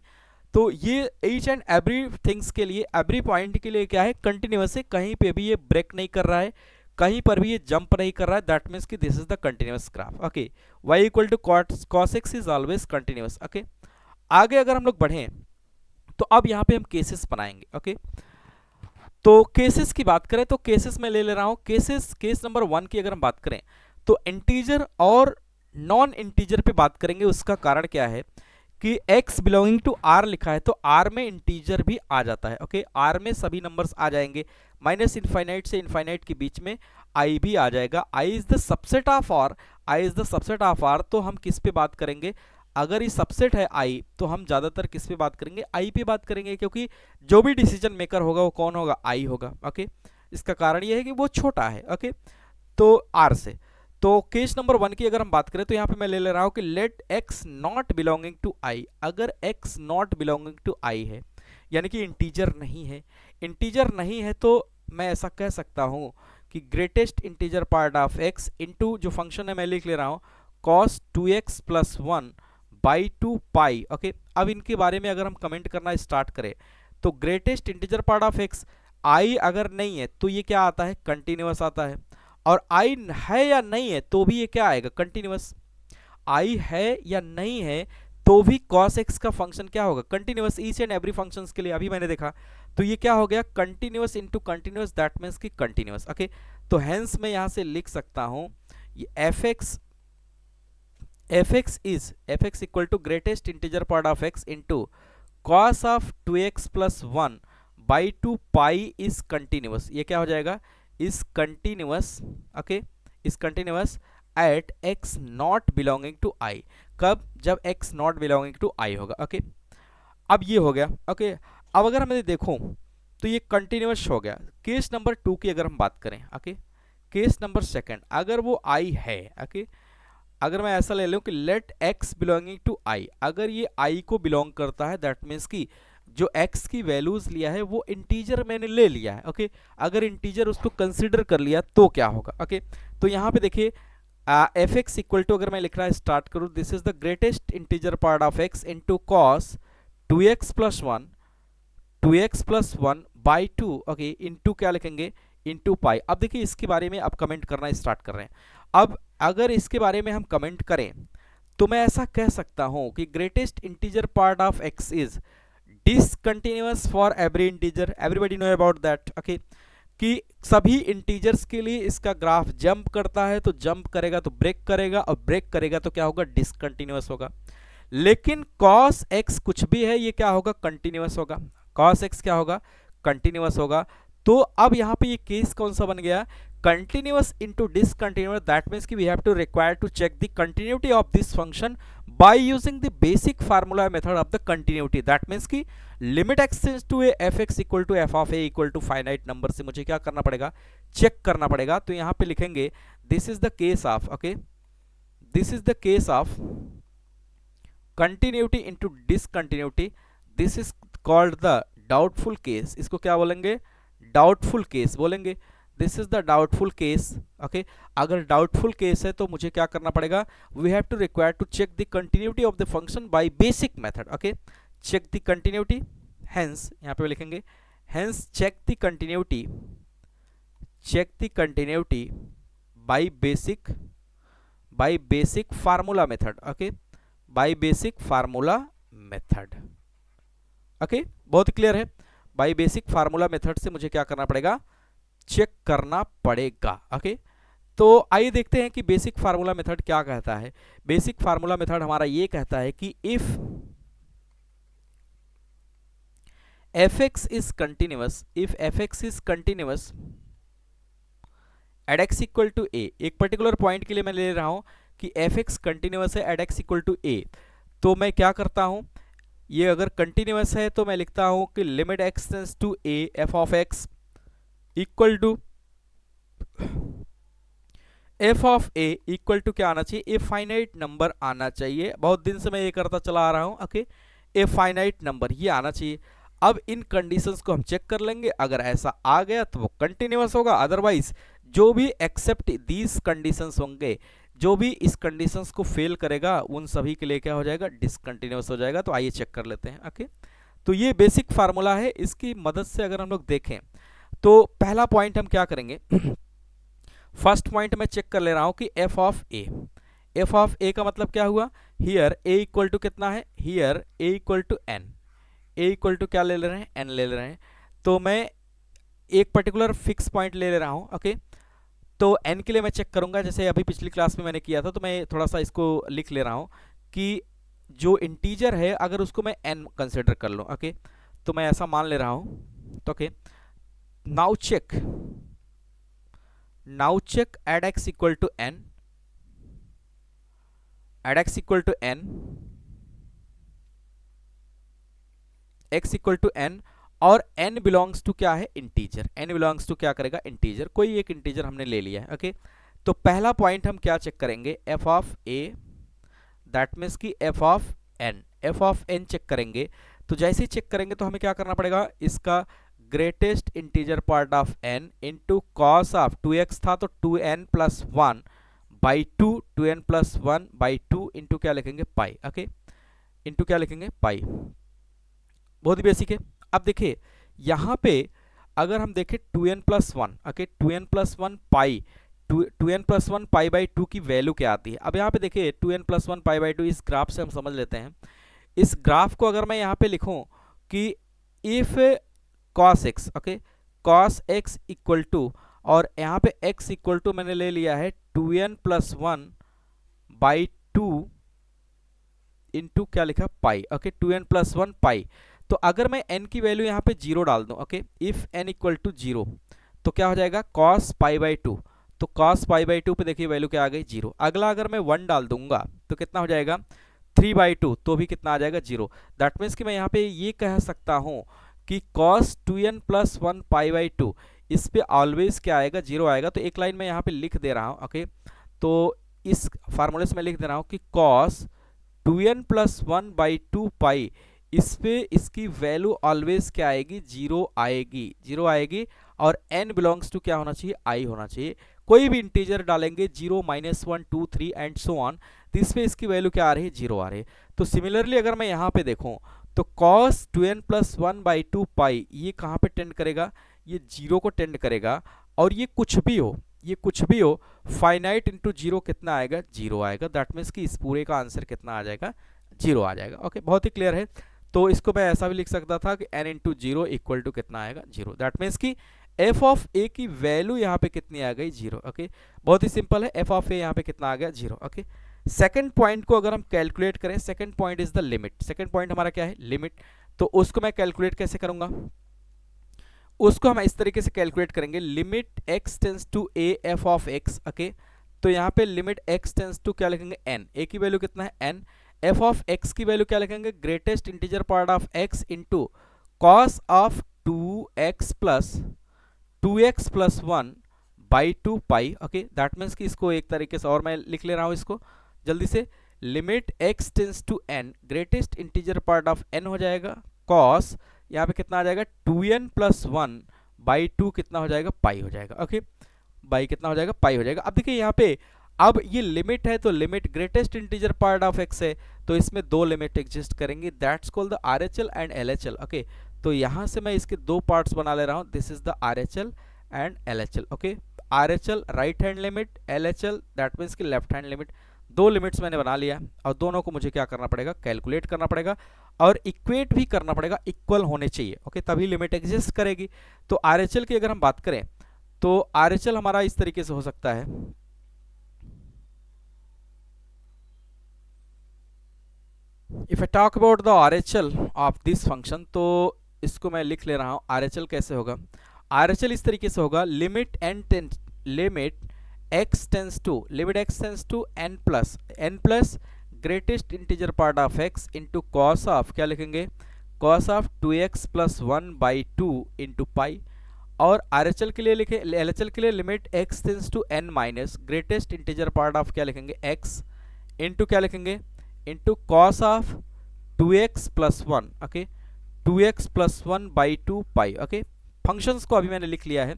तो ये ईच एंड एवरी थिंग्स के लिए, एवरी पॉइंट के लिए क्या है, कंटिन्यूअस है। कहीं पे भी ये ब्रेक नहीं कर रहा है, कहीं पर भी ये जंप नहीं कर रहा है। दैट मीन्स कि this is the continuous graph. Okay, y equal to cos x is always continuous. Okay, आगे अगर हम लोग बढ़ें तो अब यहाँ पे हम केसेस बनाएंगे। ओके, तो केसेस की बात करें तो केसेस में ले रहा हूँ केसेस। केस नंबर 1 की अगर हम बात करें तो इंटीजर और नॉन इंटीजर पे बात करेंगे। उसका कारण क्या है कि x बिलोंगिंग टू r लिखा है, तो r में इंटीजर भी आ जाता है। ओके, r में सभी नंबर्स आ जाएंगे, माइनस इनफाइनाइट से इनफाइनाइट के बीच में i भी आ जाएगा। i is the subset of r, i is the subset of r। तो हम किस पे बात करेंगे, अगर ये सबसेट है i तो हम ज्यादातर किस पे बात करेंगे, i पे बात करेंगे, क्योंकि जो भी डिसीजन मेकर होगा वो कौन होगा, i होगा। ओके, इसका कारण ये है कि वो छोटा है। ओके, तो r से। तो केस नंबर 1 की अगर हम बात करें तो यहाँ पे मैं ले रहा हूँ कि let x not belonging to i। अगर x not belonging to i है, यानी कि इंटीजर नहीं है, इंटीजर नहीं है, तो मैं ऐसा कह सकता हूँ कि greatest integer part of x into जो फंक्शन है मैं लिख ले रहा हूँ cos 2x plus 1 by 2 pi. Okay, अब इनके बारे में अगर हम कमेंट करना स्टार्ट करें तो greatest integer part of x i अगर नहीं है तो ये क्या आता है, कंटिन्यूअस आता है। और i है या नहीं है तो भी ये क्या आएगा, कंटिन्यूअस। i है या नहीं है तो भी cos x का फंक्शन क्या होगा, continuous. Each and every functions के लिए अभी मैंने देखा, तो ये क्या हो गया, continuous into continuous. That means कि कंटिन्यूअस। ओके, तो हेंस मैं यहां से लिख सकता हूं ये fx equal to greatest integer part of x into cos of 2x plus 1 by 2 pi is continuous. ये क्या हो जाएगा, is continuous। okay, is continuous at x not belonging to i। कब, जब x not belonging to i होगा। okay, अब ये हो गया। okay, अब अगर मैं देखूं तो ये कंटिन्यूअस हो गया। केस नंबर 2 की अगर हम बात करें, okay, केस नंबर सेकंड, अगर वो आई है, ओके, अगर मैं ऐसा ले लूं कि let x belonging to i, अगर ये i को बिलोंग करता है, दैट मीन्स कि जो x की वैल्यूज लिया है वो इंटीजर मैंने ले लिया है, ओके, अगर इंटीजर उसको कंसिडर कर लिया तो क्या होगा, ओके। तो यहाँ पे देखिए एफ एक्स इक्वल टू, अगर मैं लिखना स्टार्ट करूँ, this is the greatest integer part of x into cos 2x plus 1 2x plus 1 by 2, okay, into क्या लिखेंगे, इंटू पाई। अब देखिए इसके बारे में अब कमेंट करना स्टार्ट कर रहे हैं। अब अगर इसके बारे में हम कमेंट करें तो मैं ऐसा कह सकता हूं कि greatest integer part of x is discontinuous for every integer, everybody know about that, okay, कि सभी इंटीजर्स के लिए इसका ग्राफ जंप करता है, तो जंप करेगा तो ब्रेक करेगा, और ब्रेक करेगा तो क्या होगा, डिसकंटिन्यूअस होगा। लेकिन cos x कुछ भी है, ये क्या होगा, कंटिन्यूअस होगा, cos x क्या होगा, कंटिन्यूअस होगा। तो अब यहाँ पे ये केस कौन सा बन गया, continuous into discontinuous, that means कि we have to require to check the continuity of this function by using the basic formula method of the continuity, that means कि limit x tends to a f x equal to F of A equal to finite number से मुझे क्या करना पड़ेगा, चेक करना पड़ेगा। तो यहाँ पे लिखेंगे this is the case of, okay, this is the case of continuity into discontinuity, this is called the doubtful case, इसको क्या बोलेंगे, डाउटफुल केस बोलेंगे, this is the doubtful case, okay. अगर डाउटफुल केस है तो मुझे क्या करना पड़ेगा, we have to require to check the continuity of the function by basic method, okay, check the continuity, hence यहाँ पे लिखेंगे hence check the continuity, check the continuity by basic formula method, okay, by basic formula method, okay, बहुत क्लियर है। बाय बेसिक फार्मूला मेथड से मुझे क्या करना पड़ेगा, चेक करना पड़ेगा, ओके। तो आइए देखते हैं कि बेसिक फार्मूला मेथड क्या कहता है। बेसिक फार्मूला मेथड हमारा ये कहता है कि if fx is continuous, if fx is continuous at x equal to a, एक पर्टिकुलर पॉइंट के लिए मैं ले रहा हूं कि fx कंटिन्यूअस है at x equal to a, तो मैं क्या करता हूं, ये अगर कंटिन्यूअस है तो मैं लिखता हूं कि limit x tends to a f of x equal to f of a equal to क्या आना चाहिए, ए फाइनाइट नंबर आना चाहिए। बहुत दिन से मैं ये करता चला आ रहा हूं, ओके, ए फाइनाइट नंबर ये आना चाहिए। अब इन कंडीशंस को हम चेक कर लेंगे, अगर ऐसा आ गया तो वो कंटिन्यूअस होगा, अदरवाइज जो भी एक्सेप्ट दीज कंडीशंस होंगे, जो भी इस कंडीशंस को फेल करेगा उन सभी के लिए क्या हो जाएगा, डिसकंटिन्यूअस हो जाएगा। तो आइए चेक कर लेते हैं, ओके। तो ये बेसिक फार्मूला है, इसकी मदद से अगर हम लोग देखें तो पहला पॉइंट हम क्या करेंगे, फर्स्ट पॉइंट मैं चेक कर ले रहा हूं कि एफ ऑफ ए का मतलब क्या हुआ, हियर ए इक्वल टू कितना है, here a equal to n, a equal to क्या ले रहे हैं, एन ले रहे हैं। तो मैं एक पर्टिकुलर फिक्स पॉइंट ले रहा हूं, ओके। तो एन के लिए मैं चेक करूंगा, जैसे अभी पिछली क्लास में मैंने किया था, तो मैं थोड़ा सा इसको लिख ले रहा हूं कि जो इंटीजर है अगर उसको मैं एन कंसिडर कर लूं, ओके, तो मैं ऐसा मान ले रहा हूं, तो okay, now check at x equal to n, at x equal to n, x equal to n, और n बिलोंग्स टू क्या है, इंटीजर, n बिलोंग्स टू क्या करेगा, इंटीजर, कोई एक इंटीजर हमने ले लिया है, ओके। तो पहला पॉइंट हम क्या चेक करेंगे, f of a, that means की f ऑफ n चेक करेंगे। तो जैसे ही चेक करेंगे तो हमें क्या करना पड़ेगा, इसका greatest integer part of n into cos of 2x था तो 2n plus 1 by 2, 2n plus 1 by 2 into क्या लिखेंगे, पाई, ओके, इंटू क्या लिखेंगे, पाई। बहुत ही बेसिक है। अब देखिए यहाँ पे अगर हम देखें 2n plus 1, okay, 2n plus 1 pi, 2n plus 1 pi by 2 की वैल्यू क्या आती है। अब यहाँ पे देखिए 2n प्लस 1 पाई बाई 2, इस ग्राफ से हम समझ लेते हैं। इस ग्राफ को अगर मैं यहाँ पे लिखूं कि if cos x, okay, cos x equal to, और यहाँ पे x इक्वल टू मैंने ले लिया है 2n प्लस 1 बाई 2 इंटू क्या लिखा, पाई, ओके, 2n प्लस 1 पाई। तो अगर मैं n की वैल्यू यहाँ पे 0 डाल दूं, okay, if n equal to 0, तो क्या हो जाएगा, cos पाई बाई 2, तो cos पाई बाई 2 पे देखिए वैल्यू क्या आ गई, 0। अगला अगर मैं 1 डाल दूंगा तो कितना हो जाएगा, 3 बाई 2, तो भी कितना आ जाएगा, 0। दैट मीन्स कि मैं यहाँ पे ये कह सकता हूँ कि cos 2n plus 1 pi by 2 इस पे ऑलवेज क्या आएगा, जीरो आएगा। तो एक लाइन मैं यहाँ पे लिख दे रहा हूँ, ओके। तो इस फार्मूले से मैं लिख दे रहा हूँ कि cos 2n प्लस 1 बाई 2 पाई, इस पे इसकी वैल्यू ऑलवेज क्या आएगी, जीरो आएगी, जीरो आएगी। और n बिलोंग्स टू क्या होना चाहिए, i होना चाहिए। कोई भी इंटीजर डालेंगे, 0 -1 2 3 एंड सो ऑन, तो इस पे इसकी वैल्यू क्या आ रही है, जीरो आ रही है। तो सिमिलरली अगर मैं यहाँ पे देखूँ तो cos 2n प्लस 1 बाई 2 पाई ये कहाँ पे टेंड करेगा, ये जीरो को टेंड करेगा। और ये कुछ भी हो, ये कुछ भी हो, फाइनाइट इंटू जीरो कितना आएगा, जीरो आएगा। दैट मीन्स कि इस पूरे का आंसर कितना आ जाएगा, जीरो आ जाएगा। ओके, बहुत ही क्लियर है। तो इसको मैं ऐसा भी लिख सकता था कि n into zero equal to कितना आएगा, जीरो। दैट मीन्स कि f ऑफ a की वैल्यू यहाँ पे कितनी आ गई, जीरो। ओके, बहुत ही सिंपल है, f ऑफ a यहाँ पे कितना आ गया, जीरो। ओके, सेकंड पॉइंट को अगर हम कैलकुलेट करें, second point is the limit. Second point हमारा क्या है, लिमिट। तो उसको मैं कैलकुलेट कैसे करूंगा, उसको हम इस तरीके से कैलकुलेट करेंगे, limit x tends to a f of x। Okay, तो यहाँ पे लिमिट x टेंस टू क्या लिखेंगे, n। a की वैल्यू कितना है, n। f ऑफ x की वैल्यू क्या लिखेंगे, greatest integer part of x into cos of 2x plus 1 by 2 pi. Okay, that means कि इसको एक तरीके से और मैं लिख ले रहा हूँ इसको जल्दी से, limit x tends to n, greatest integer part of n हो जाएगा, कॉस यहाँ पे कितना आ जाएगा, 2n प्लस 1 बाई 2 कितना हो जाएगा, पाई हो जाएगा। ओके, बाई कितना हो जाएगा, पाई हो जाएगा। अब देखिए यहाँ पे, अब ये लिमिट है तो limit greatest integer part of x है, तो इसमें दो लिमिट एग्जिस्ट करेंगी, that's called the RHL and LHL। Okay, तो यहाँ से मैं इसके दो पार्ट्स बना ले रहा हूँ, this is the RHL and LHL। Okay, RHL right hand limit, LHL that means की लेफ्ट हैंड लिमिट। दो लिमिट्स मैंने बना लिया और दोनों को मुझे क्या करना पड़ेगा, कैलकुलेट करना पड़ेगा और इक्वेट भी करना पड़ेगा, इक्वल होने चाहिए। ओके, तभी लिमिट एग्जिस्ट करेगी। तो RHL की अगर हम बात करें तो RHL हमारा इस तरीके से हो सकता है, if I talk about the RHL of this function, तो इसको मैं लिख ले रहा हूं, RHL कैसे होगा, RHL इस तरीके से होगा, limit x tends to n plus greatest integer part of x into cos of क्या लिखेंगे, cos of 2x plus 1 by 2 into pi. और RHL के लिए लिखे, LHL के लिए limit x tends to n minus greatest integer part of क्या लिखेंगे, x इंटू क्या लिखेंगे, into cos of 2x plus 1। Okay, 2x plus 1 by 2 pi. Okay, functions को अभी मैंने लिख लिया है।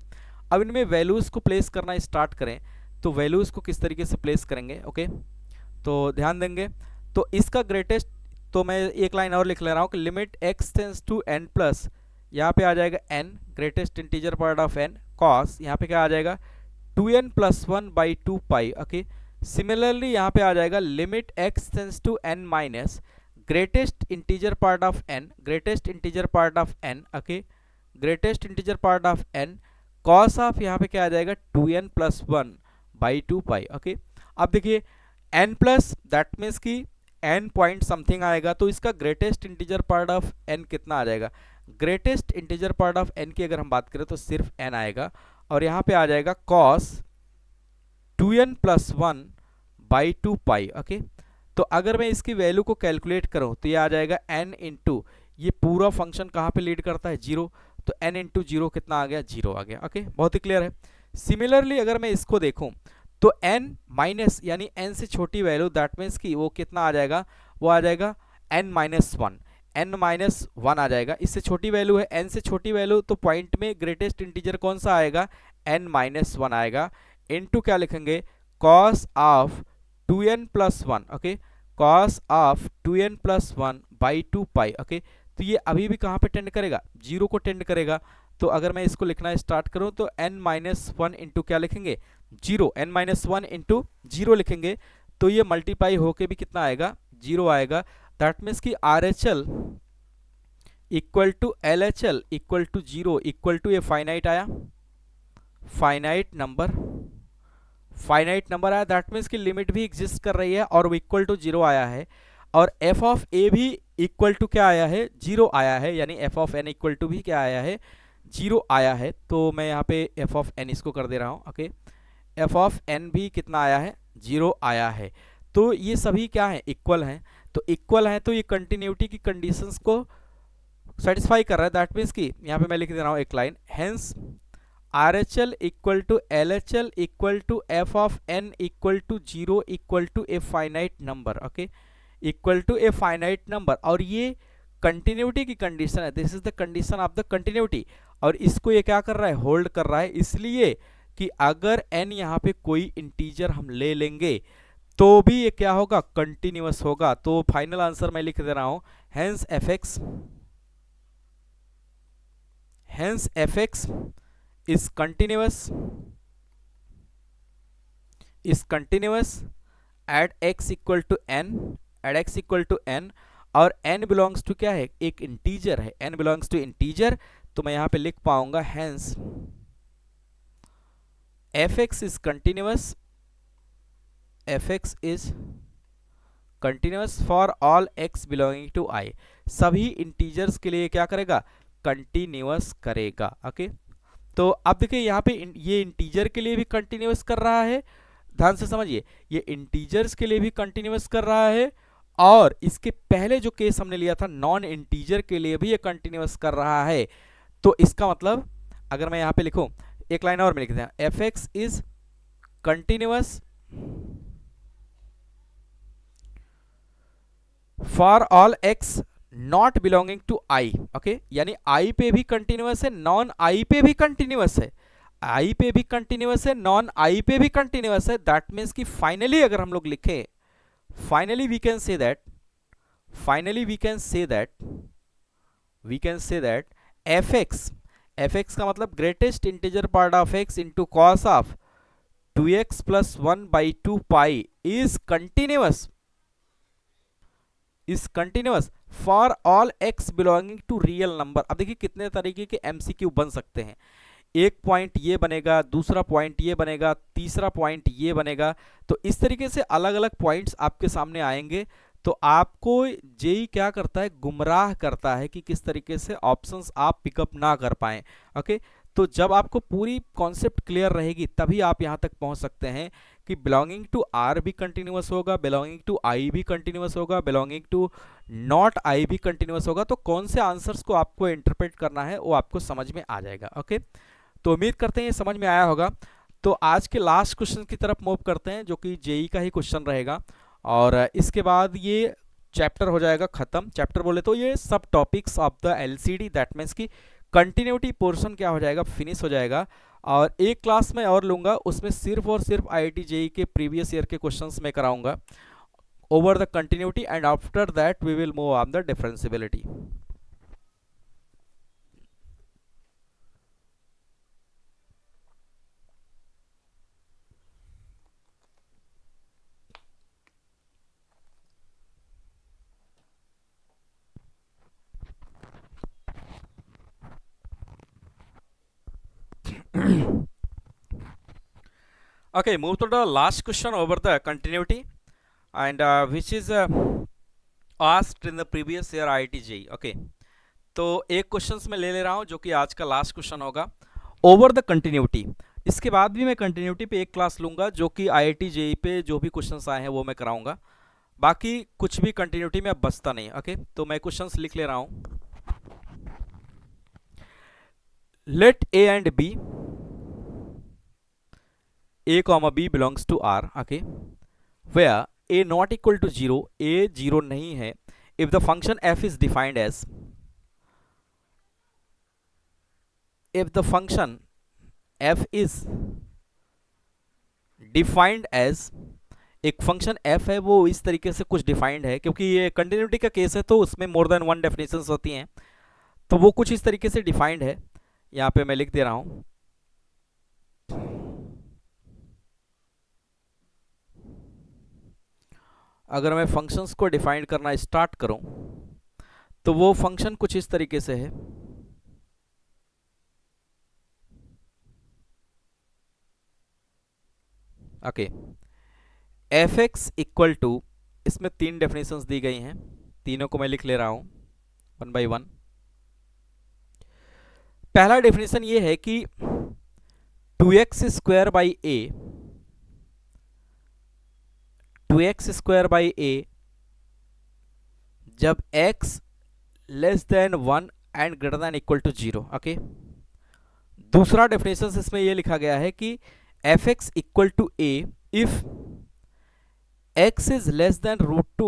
अब इनमें वैल्यूज को प्लेस करना स्टार्ट करें, तो वैल्यूज को किस तरीके से प्लेस करेंगे। ओके, तो ध्यान देंगे, तो इसका ग्रेटेस्ट, तो मैं एक लाइन और लिख ले रहा हूँ कि limit x tends to n plus, यहाँ पे आ जाएगा n, greatest integer part of n, cos यहाँ पे क्या आ जाएगा, 2n plus 1 by 2 pi. Okay, similarly यहाँ पे आ जाएगा limit x tends to n minus greatest integer part of n, greatest integer part of n। Okay, greatest integer part of n, cos of यहाँ पे क्या आ जाएगा, 2n plus 1 by 2 pi. Okay, अब देखिए n प्लस दैट मीन्स की n पॉइंट समथिंग आएगा, तो इसका greatest integer part of n कितना आ जाएगा, greatest integer part of n की अगर हम बात करें तो सिर्फ n आएगा। और यहाँ पे आ जाएगा cos 2n plus 1 by 2 pi. Okay, तो अगर मैं इसकी वैल्यू को कैलकुलेट करूँ तो ये आ जाएगा n इंटू, ये पूरा फंक्शन कहाँ पे लीड करता है, जीरो, तो n इंटू जीरो कितना आ गया, जीरो आ गया। ओके, बहुत ही क्लियर है। सिमिलरली अगर मैं इसको देखूं तो n माइनस यानी n से छोटी वैल्यू, दैट मीन्स कि वो कितना आ जाएगा, वो आ जाएगा n माइनस 1, n माइनस 1 आ जाएगा। इससे छोटी वैल्यू है, n से छोटी वैल्यू, तो पॉइंट में ग्रेटेस्ट इंटीजर कौन सा आएगा, n माइनस 1 आएगा, इनटू क्या लिखेंगे, cos of 2n plus 1। Okay, cos of 2n plus 1 by 2 pi. Okay, तो ये अभी भी कहाँ पे टेंड करेगा, जीरो को टेंड करेगा। तो अगर मैं इसको लिखना स्टार्ट करूं तो n माइनस 1 इंटू क्या लिखेंगे, zero, n minus 1 into zero लिखेंगे, तो ये मल्टीप्लाई होके भी कितना आएगा, जीरो आएगा। दैट मीन्स कि RHL equal to LHL equal to zero equal to ये फाइनाइट आया, फाइनाइट नंबर आया। दैट मीन्स कि लिमिट भी एग्जिस्ट कर रही है और वो इक्वल टू जीरो आया है, और f ऑफ a भी इक्वल टू क्या आया है, जीरो आया है, यानी f of n equal to भी क्या आया है, जीरो आया है। तो मैं यहाँ पे f ऑफ n इसको कर दे रहा हूँ। ओके, f ऑफ n भी कितना आया है, जीरो आया है। तो ये सभी क्या है, इक्वल हैं। तो इक्वल हैं तो ये कंटिन्यूटी की कंडीशंस को सेटिस्फाई कर रहा है, दैट मीन्स कि यहाँ पे मैं लिख दे रहा हूँ एक line, hence R H L equal to L H L equal to F of n equal to zero equal to a finite number, okay, equal to a finite number. और ये कंटिन्यूटी की कंडीशन है, this is the condition of the continuity, और इसको ये क्या कर रहा है, होल्ड कर रहा है, इसलिए कि अगर n यहाँ पे कोई इंटीजर हम ले लेंगे तो भी ये क्या होगा, कंटिन्यूअस होगा। तो फाइनल आंसर मैं लिख दे रहा हूं, hence f x is continuous at x equal to n, और n बिलोंग्स टू क्या है, एक इंटीजर है, n बिलोंग्स टू इंटीजर। तो मैं यहां पे लिख पाऊंगा hence fx is continuous for all x belonging to i, सभी इंटीजर्स के लिए क्या करेगा, कंटिन्यूअस करेगा, ओके। तो अब देखिए यहाँ पे ये इंटीजर के लिए भी कंटिन्यूअस कर रहा है, ध्यान से समझिए, ये इंटीजर्स के लिए भी कंटिन्यूअस कर रहा है, और इसके पहले जो केस हमने लिया था नॉन इंटीजर के लिए भी ये कंटिन्यूअस कर रहा है। तो इसका मतलब अगर मैं यहाँ पे लिखूं, एक लाइन और में लिखते हैं, f x is continuous for all x not belonging to I, okay, यानी आई पे भी कंटिन्यूअस है, नॉन आई पे भी कंटिन्यूअस है, आई पे भी कंटिन्यूअस है, नॉन आई पे भी कंटिन्यूअस है। दैट मीन्स कि फाइनली अगर हम लोग लिखें, finally we can say that f x का मतलब greatest integer part of x into cos of 2x plus 1 by 2 pi is continuous for all x belonging to real number. अब देखिए कितने तरीके के एमसीक्यू बन सकते हैं, एक पॉइंट ये बनेगा, दूसरा पॉइंट ये बनेगा, तीसरा पॉइंट ये बनेगा, तो इस तरीके से अलग अलग पॉइंट्स आपके सामने आएंगे। तो आपको जेई क्या करता है, गुमराह करता है कि किस तरीके से ऑप्शंस आप पिकअप ना कर पाएं, ओके। तो जब आपको पूरी कॉन्सेप्ट क्लियर रहेगी तभी आप यहां तक पहुंच सकते हैं कि बिलोंगिंग टू आर भी कंटिन्यूअस होगा, बिलोंगिंग टू आई भी कंटिन्यूअस होगा, बिलोंगिंग टू नॉट आई भी कंटिन्यूअस होगा। तो कौन से आंसर्स को आपको इंटरप्रेट करना है वो आपको समझ में आ जाएगा, ओके। तो उम्मीद करते हैं ये समझ में आया होगा। तो आज के लास्ट क्वेश्चन की तरफ मूव करते हैं, जो कि जेई का ही क्वेश्चन रहेगा, और इसके बाद ये चैप्टर हो जाएगा खत्म। चैप्टर बोले तो ये सब topics of the LCD, that means की कंटिन्यूटी पोर्शन क्या हो जाएगा, फिनिश हो जाएगा। और एक क्लास में और लूंगा, उसमें सिर्फ और सिर्फ आईआईटी जेई के प्रीवियस ईयर के क्वेश्चंस में कराऊंगा over the continuity, and after that we will move on the differentiability. Okay, move to the last question over the continuity, and which is asked in the previous year IIT JEE, okay। तो एक क्वेश्चंस मैं ले रहा हूं जो कि आज का लास्ट क्वेश्चन होगा ओवर द कंटिन्यूटी। इसके बाद भी मैं कंटिन्यूटी पे एक क्लास लूंगा, जो कि IIT JEE पे जो भी क्वेश्चंस आए हैं वो मैं कराऊंगा, बाकी कुछ भी कंटिन्यूटी में अब बचता नहीं, ओके। तो मैं क्वेश्चंस लिख ले रहा हूं, let a and b, a comma b belongs to R, okay, where a not equal to 0, a 0 नहीं है, if the function f is defined as, if the function f is defined as, एक फंक्शन f है वो इस तरीके से कुछ डिफाइंड है, क्योंकि ये कंटिन्यूटी का केस है तो उसमें मोर देन वन डेफिनेशंस होती हैं, तो वो कुछ इस तरीके से डिफाइंड है। यहाँ पे मैं लिख दे रहा हूं, अगर मैं फंक्शंस को डिफाइन करना स्टार्ट करूं तो वो फंक्शन कुछ इस तरीके से है, okay. F x equal to, इसमें तीन डेफिनेशंस दी गई हैं, तीनों को मैं लिख ले रहा हूं वन बाय वन। पहला डेफिनेशन ये है कि 2x square by a, 2x square by ए जब x less than 1 and greater than equal to 0। Okay, दूसरा डेफिनेशन इसमें ये लिखा गया है कि F x equal to a if x is less than root 2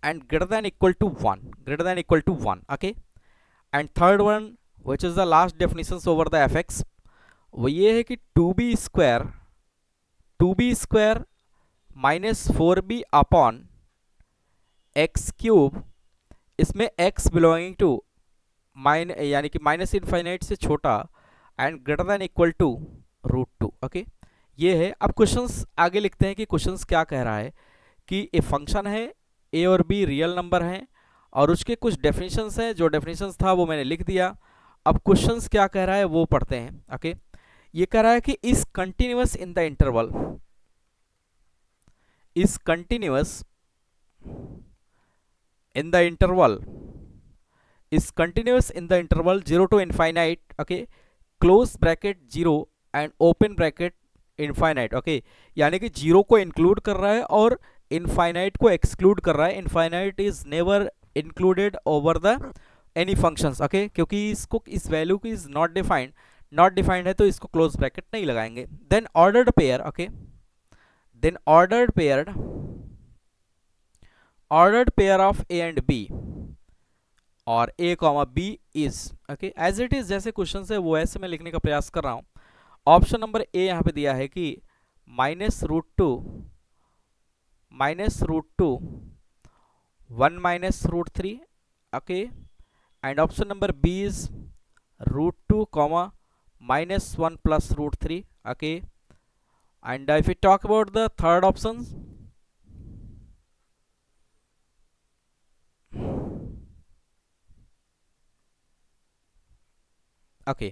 and greater than equal to 1, greater than equal to 1। okay, and third one which is the last definitions over the fx, वो ये है कि 2b square minus 4b upon x cube, इसमें x बिलोंगिंग टू यानी कि माइनस इनफाइनाइट से छोटा and greater than equal to root 2। Okay, ये है। अब क्वेश्चंस आगे लिखते हैं कि क्वेश्चंस क्या कह रहा है कि ए फंक्शन है, ए और बी रियल नंबर हैं और उसके कुछ डेफिनेशंस हैं। जो डेफिनेशंस था वो मैंने लिख दिया। अब क्वेश्चंस क्या कह रहा है वो पढ़ते हैं। ओके, ये कह रहा है कि is continuous in the interval, is continuous in the interval, is continuous in the interval 0 to infinite, okay, close bracket 0 and open bracket infinite। okay, यानी कि 0 को इंक्लूड कर रहा है और इनफाइनाइट को एक्सक्लूड कर रहा है। Infinite is never included over the any functions. Okay, क्योंकि इसको इस वैल्यू की is not defined, not defined है तो इसको क्लोज ब्रैकेट नहीं लगाएंगे। Then ordered pair, okay, then ordered pair of A and b और a comma b is, okay, as it is जैसे क्वेश्चन है वो ऐसे मैं लिखने का प्रयास कर रहा हूं। ऑप्शन नंबर ए यहां पे दिया है कि minus root two 1 minus root 3। Okay, and option number B is root 2 comma minus 1 plus root 3। Okay, and if you talk about the third option, okay,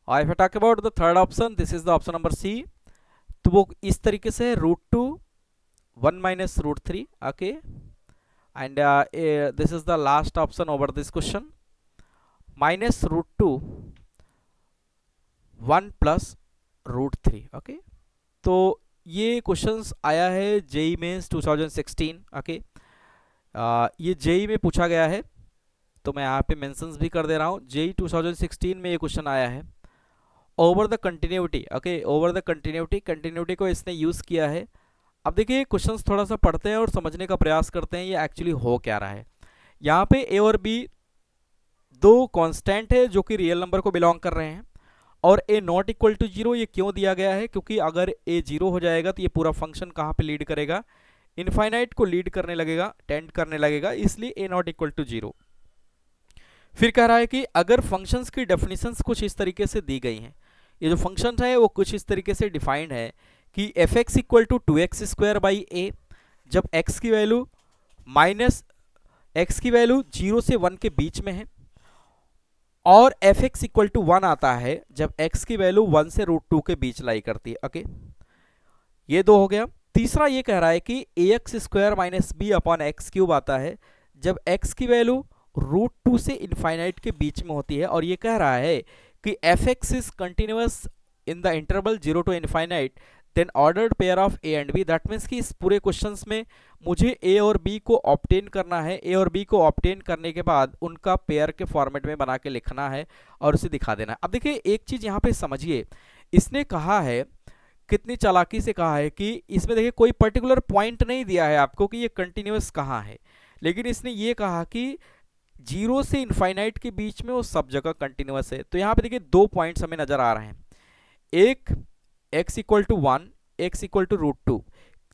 और if I talk about the third option, this is the option number C. तो वो इस तरीके से root 2 1 minus root 3। Okay, and this is the last option over this question, minus root 2 1 plus root 3। Okay, तो ये क्वेश्चंस आया है जेई मेंस 2016। ओके, ये जेई में पूछा गया है तो मैं यहाँ पे मेंशंस भी कर दे रहा हूँ। जेई 2016 में ये क्वेश्चन आया है over the continuity. Okay, over the continuity को इसने यूज़ किया है। अब देखिए क्वेश्चंस थोड़ा सा पढ़ते हैं और समझने का प्रयास करते हैं ये एक्चुअली हो क्या रहा है। यहाँ पे ए और बी दो कांस्टेंट है जो कि रियल नंबर को बिलोंग कर रहे हैं और ए नॉट इक्वल टू 0 ये क्यों दिया गया है, क्योंकि अगर ए 0 हो जाएगा तो ये पूरा फंक्शन कहाँ पे लीड करेगा, इनफाइनाइट को लीड करने लगेगा, टेंड करने लगेगा, इसलिए ए नॉट इक्वल टू 0। फिर कह रहा है कि अगर फंक्शंस की डेफिनेशंस कुछ इस तरीके से दी गई हैं, ये जो फंक्शन है वो कुछ इस तरीके से डिफाइंड है कि F x equal to 2x square by ए, जब x की वैल्यू माइनस x की वैल्यू 0 से 1 के बीच में है, और एफ एक्स इक्वल टू 1 आता है जब x की वैल्यू 1 से रूट 2 के बीच लाई करती है। ओके, ये दो हो गया। तीसरा ये कह रहा है कि A X square minus B upon x cube आता है जब x की वैल्यू रूट 2 से इनफाइनाइट के बीच में होती है, और ये कह रहा है कि F x is continuous in the interval 0 to infinite, then ordered pair of A and b. That means कि इस पूरे क्वेश्चंस में मुझे ए और बी को ऑब्टेन करना है। ए और बी को ऑब्टेन करने के बाद उनका पेयर के फॉर्मेट में बना के लिखना है और उसे दिखा देना है। अब देखिए एक चीज यहाँ पे समझिए, इसने कहा है, कितनी चालाकी से कहा है कि इसमें देखिए कोई पर्टिकुलर पॉइंट नहीं दिया है आपको कि ये कंटिन्यूअस कहाँ है, लेकिन इसने ये कहा कि 0 से इनफाइनाइट के बीच में वो सब जगह कंटिन्यूअस है। तो यहाँ पे देखिए दो पॉइंट्स हमें नजर आ रहे हैं, एक x equal to 1, x equal to root 2।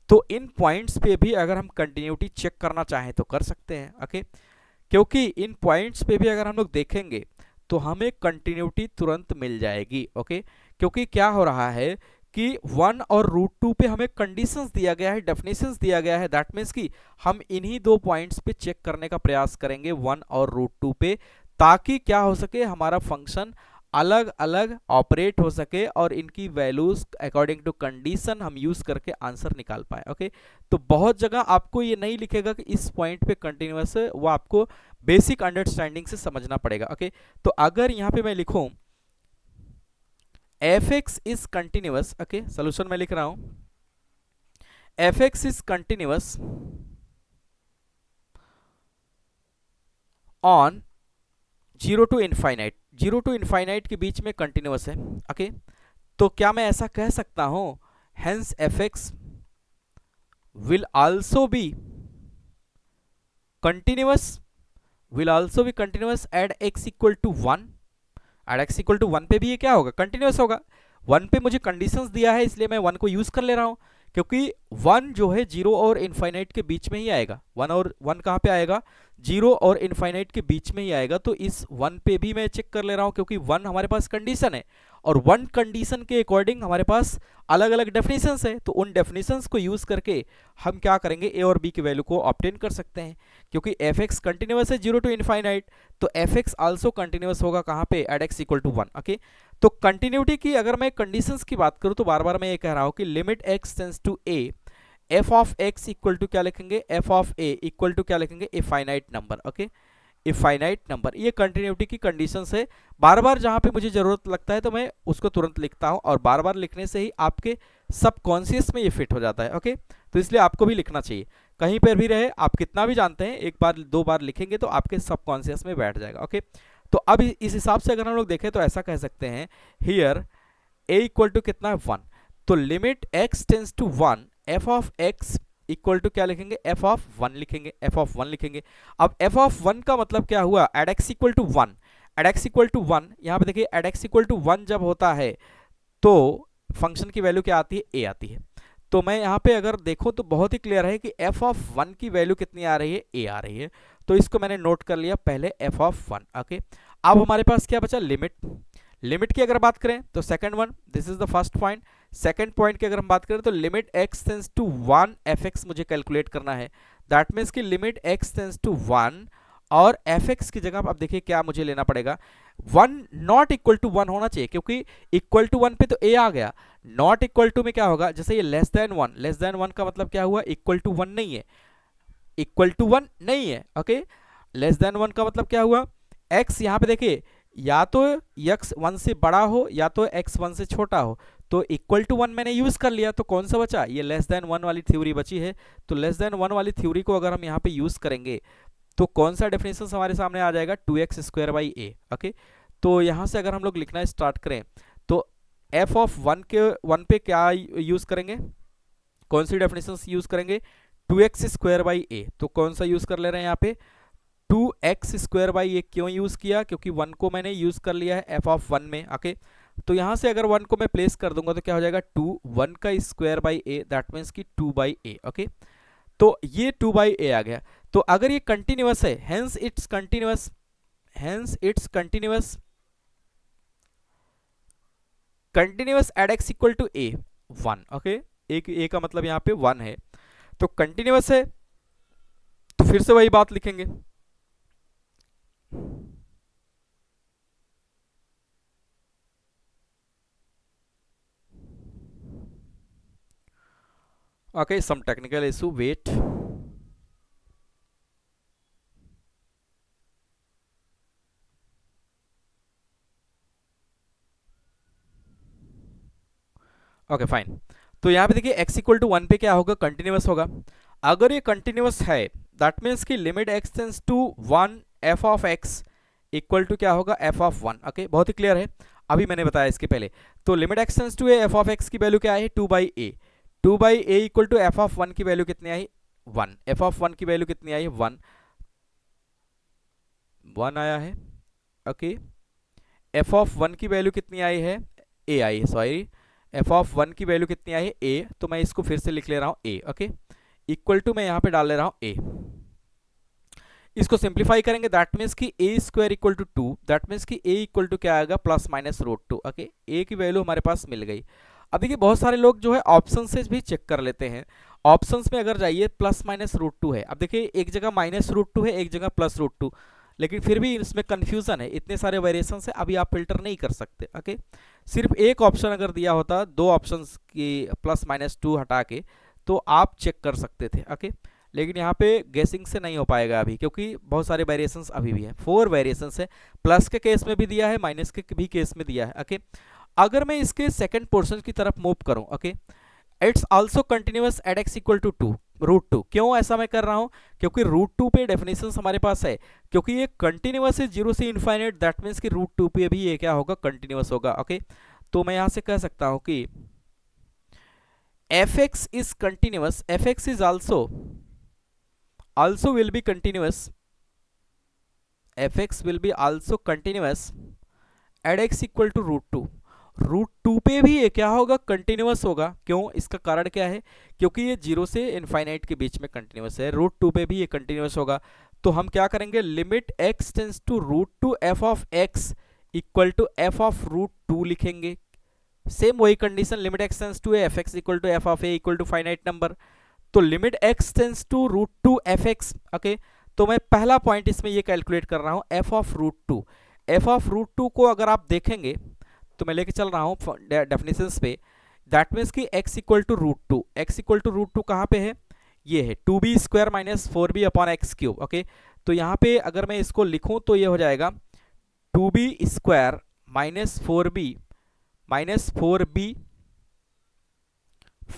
तो इन पॉइंट्स पे भी अगर हम कंटिन्यूटी चेक करना चाहें तो कर सकते हैं। ओके, क्योंकि इन पॉइंट्स पे भी अगर हम लोग देखेंगे तो हमें कंटिन्यूटी तुरंत मिल जाएगी। ओके, क्योंकि क्या हो रहा है कि 1 और रूट 2 पे हमें कंडीशंस दिया गया है, डेफिनेशंस दिया गया है। दैट मीन्स कि हम इन्हीं दो पॉइंट्स पे चेक करने का प्रयास करेंगे 1 और रूट 2 पे, ताकि क्या हो सके, हमारा फंक्शन अलग अलग ऑपरेट हो सके और इनकी वैल्यूज अकॉर्डिंग टू कंडीशन हम यूज करके आंसर निकाल पाए। ओके, तो बहुत जगह आपको ये नहीं लिखेगा कि इस पॉइंट पे कंटिन्यूअस है, वो आपको बेसिक अंडरस्टैंडिंग से समझना पड़ेगा। ओके, तो अगर यहाँ पे मैं लिखूं f x is continuous, okay, solution में लिख रहा हूं f x is continuous on zero to infinite, zero to infinite के बीच में कंटिन्यूअस है। ओके, तो क्या मैं ऐसा कह सकता हूं, hence f x will also be continuous, will also be continuous at x equal to one. At x equal to one पे भी ये क्या होगा, कंटिन्यूअस होगा। वन पे मुझे कंडीशंस दिया है इसलिए मैं वन को यूज कर ले रहा हूं, क्योंकि वन जो है जीरो और इनफाइनाइट के बीच में ही आएगा। वन और वन कहाँ पे आएगा, जीरो और इनफाइनाइट के बीच में ही आएगा। तो इस वन पे भी मैं चेक कर ले रहा हूं, क्योंकि वन हमारे पास कंडीशन है और वन कंडीशन के अकॉर्डिंग हमारे पास अलग अलग डेफिनेशंस है। तो उन डेफिनेशंस को यूज करके हम क्या करेंगे, ए और बी की वैल्यू को ऑब्टेन कर सकते हैं। क्योंकि एफ एक्स कंटिन्यूअस है जीरो टू इनफाइनाइट, तो एफ एक्स आल्सो कंटिन्यूअस होगा कहाँ पे, at x equal to one. Okay, तो कंटिन्यूटी की अगर मैं कंडीशंस की बात करूं तो बार बार मैं ये कह रहा हूं कि limit x tends to a, f of x equal to क्या लिखेंगे, f of A equal to क्या लिखेंगे, a finite number. Okay, a finite number, ये कंटिन्यूटी की कंडीशंस है। बार बार जहां पे मुझे जरूरत लगता है तो मैं उसको तुरंत लिखता हूं, और बार बार लिखने से ही आपके सबकॉन्शियस में ये फिट हो जाता है। ओके, तो इसलिए आपको भी लिखना चाहिए, कहीं पर भी रहे आप कितना भी जानते हैं, एक बार दो बार लिखेंगे तो आपके सबकॉन्शियस में बैठ जाएगा। ओके, तो अब इस हिसाब से अगर हम लोग देखें तो ऐसा कह सकते हैं, हियर ए इक्वल टू कितना है, वन। तो limit x tends to one, f of x equal to क्या लिखेंगे, एफ ऑफ वन लिखेंगे, एफ ऑफ वन लिखेंगे। अब एफ ऑफ वन का मतलब क्या हुआ, at x equal to one, at x equal to one, यहाँ पे देखिए at x equal to one जब होता है तो फंक्शन की वैल्यू क्या आती है, ए आती है। तो मैं यहाँ पे अगर देखूं तो बहुत ही क्लियर है कि एफ ऑफ वन की वैल्यू कितनी आ रही है, ए आ रही है। तो इसको मैंने नोट कर लिया पहले, एफ ऑफ वन। ओके, अब हमारे पास क्या बचा, लिमिट। लिमिट की अगर बात करें तो second one, this is the first point. Second point की अगर हम बात करें तो limit x tends to one f x मुझे कैलकुलेट करना है। दैट मीन्स कि limit x tends to one और एफ एक्स की जगह अब देखिए क्या मुझे लेना पड़ेगा, one not equal to one होना चाहिए, क्योंकि इक्वल टू वन पे तो ए आ गया। नॉट इक्वल टू में क्या होगा, जैसे ये less than one, less than one का मतलब क्या हुआ, इक्वल टू वन नहीं है, इक्वल टू वन नहीं है। ओके, लेस देन वन का मतलब क्या हुआ, एक्स यहाँ पे देखिए या तो एक्स वन से बड़ा हो या तो एक्स वन से छोटा हो। तो इक्वल टू वन मैंने यूज कर लिया, तो कौन सा बचा, ये लेस देन वन वाली थ्योरी बची है। तो लेस देन वन वाली थ्योरी को अगर हम यहाँ पे यूज करेंगे तो कौन सा डेफिनेशन हमारे सामने आ जाएगा, two x square by a. Okay, तो यहाँ से अगर हम लोग लिखना स्टार्ट करें तो एफ ऑफ वन पे क्या यूज करेंगे, कौन सी डेफिनेशन यूज करेंगे, टू एक्स स्क्वायर बाई ए। तो कौन सा यूज कर ले रहे हैं यहाँ पे, टू एक्स स्क्वायर बाई ए। क्यों यूज किया, क्योंकि वन को मैंने यूज कर लिया है एफ ऑफ वन में। ओके, तो यहां से अगर वन को मैं प्लेस कर दूंगा तो क्या हो जाएगा, टू वन का square by A, that means की टू बाई ए। ओके, तो ये टू बाई ए आ गया। तो अगर ये कंटिन्यूअस है, hence it's continuous, hence it's continuous, continuous at x equal to a one. Okay, एक ए का मतलब यहाँ पे वन है, तो कंटिन्यूअस है, तो फिर से वही बात लिखेंगे। Okay, some technical issue, wait. Okay fine, तो यहाँ पे देखिए x इक्वल टू वन पे क्या होगा, कंटिन्यूअस होगा। अगर ये कंटिन्यूअस है दैट मीन्स कि limit x tends to one f of x equal to क्या होगा, एफ ऑफ वन। ओके, बहुत ही क्लियर है, अभी मैंने बताया इसके पहले। तो limit x tends to F of x की वैल्यू क्या है, two by a. Two by a equal to F of one की वैल्यू कितनी आई, वन। एफ ऑफ वन की वैल्यू कितनी आई, वन, वन आया है। ओके, एफ ऑफ वन की वैल्यू कितनी आई है, ए आई है, सॉरी, एफ ऑफ वन की वैल्यू कितनी आई है, ए। तो मैं इसको फिर से लिख ले रहा हूं ए। ओके, इक्वल टू मैं यहां पे डाल ले रहा हूं ए। इसको सिंप्लीफाई करेंगे दैट मीन्स कि A square equal to two, that means कि ए इक्वल टू क्या आएगा, plus minus root two. Okay, A की वैल्यू हमारे पास मिल गई। अब देखिए बहुत सारे लोग जो है ऑप्शन से भी चेक कर लेते हैं। ऑप्शंस में अगर जाइए प्लस माइनस रूट टू है, अब देखिए एक जगह माइनस रूट टू है, एक जगह प्लस रूट टू, लेकिन फिर भी इसमें कंफ्यूजन है, इतने सारे वेरिएशन है, अभी आप फिल्टर नहीं कर सकते। ओके, सिर्फ एक ऑप्शन अगर दिया होता, दो ऑप्शंस की प्लस माइनस टू हटा के, तो आप चेक कर सकते थे। ओके, लेकिन यहाँ पे गेसिंग से नहीं हो पाएगा अभी, क्योंकि बहुत सारे वेरिएशंस अभी भी हैं, 4 वेरिएशंस है, प्लस के केस में भी दिया है, माइनस के भी केस में दिया है। ओके, अगर मैं इसके सेकंड पोर्शन की तरफ मूव करूं, okay, it's also continuous at x equal to two, root 2। क्यों ऐसा मैं कर रहा हूं? क्योंकि रूट 2 पे डेफिनेशन हमारे पास है, क्योंकि ये कंटिन्यूअस है 0 से इनफाइनाइट, दैट मीन्स कि रूट 2 पे भी ये क्या होगा, कंटिन्यूअस होगा। ओके, तो मैं यहां से कह सकता हूं कि fx is continuous, fx is also will be continuous, fx will be also continuous at x equal to root 2। Root 2 पे भी ये क्या होगा, कंटिन्यूअस होगा। क्यों? इसका कारण क्या है? क्योंकि ये 0 से इनफाइनाइट के बीच में कंटिन्यूअस है, रूट 2 पे भी ये कंटिन्यूअस होगा। तो हम क्या करेंगे, limit x tends to root 2 f of x equal to f of root 2 लिखेंगे। सेम वही condition, limit x tends to F x equal to F of A equal to finite number. तो limit x tends to root 2 F X. Okay, तो मैं पहला पॉइंट इसमें ये कैलकुलेट कर रहा हूं, f of root 2। F of root 2 को अगर आप देखेंगे तो मैं लेके चल रहा हूं डेफिनेशंस पे, दैट मीन्स कि x equal to root 2, x equal to root 2 कहां पे है, ये है 2b square minus 4b upon x cube. Okay, तो यहां पे अगर मैं इसको लिखूं तो ये हो जाएगा 2b square minus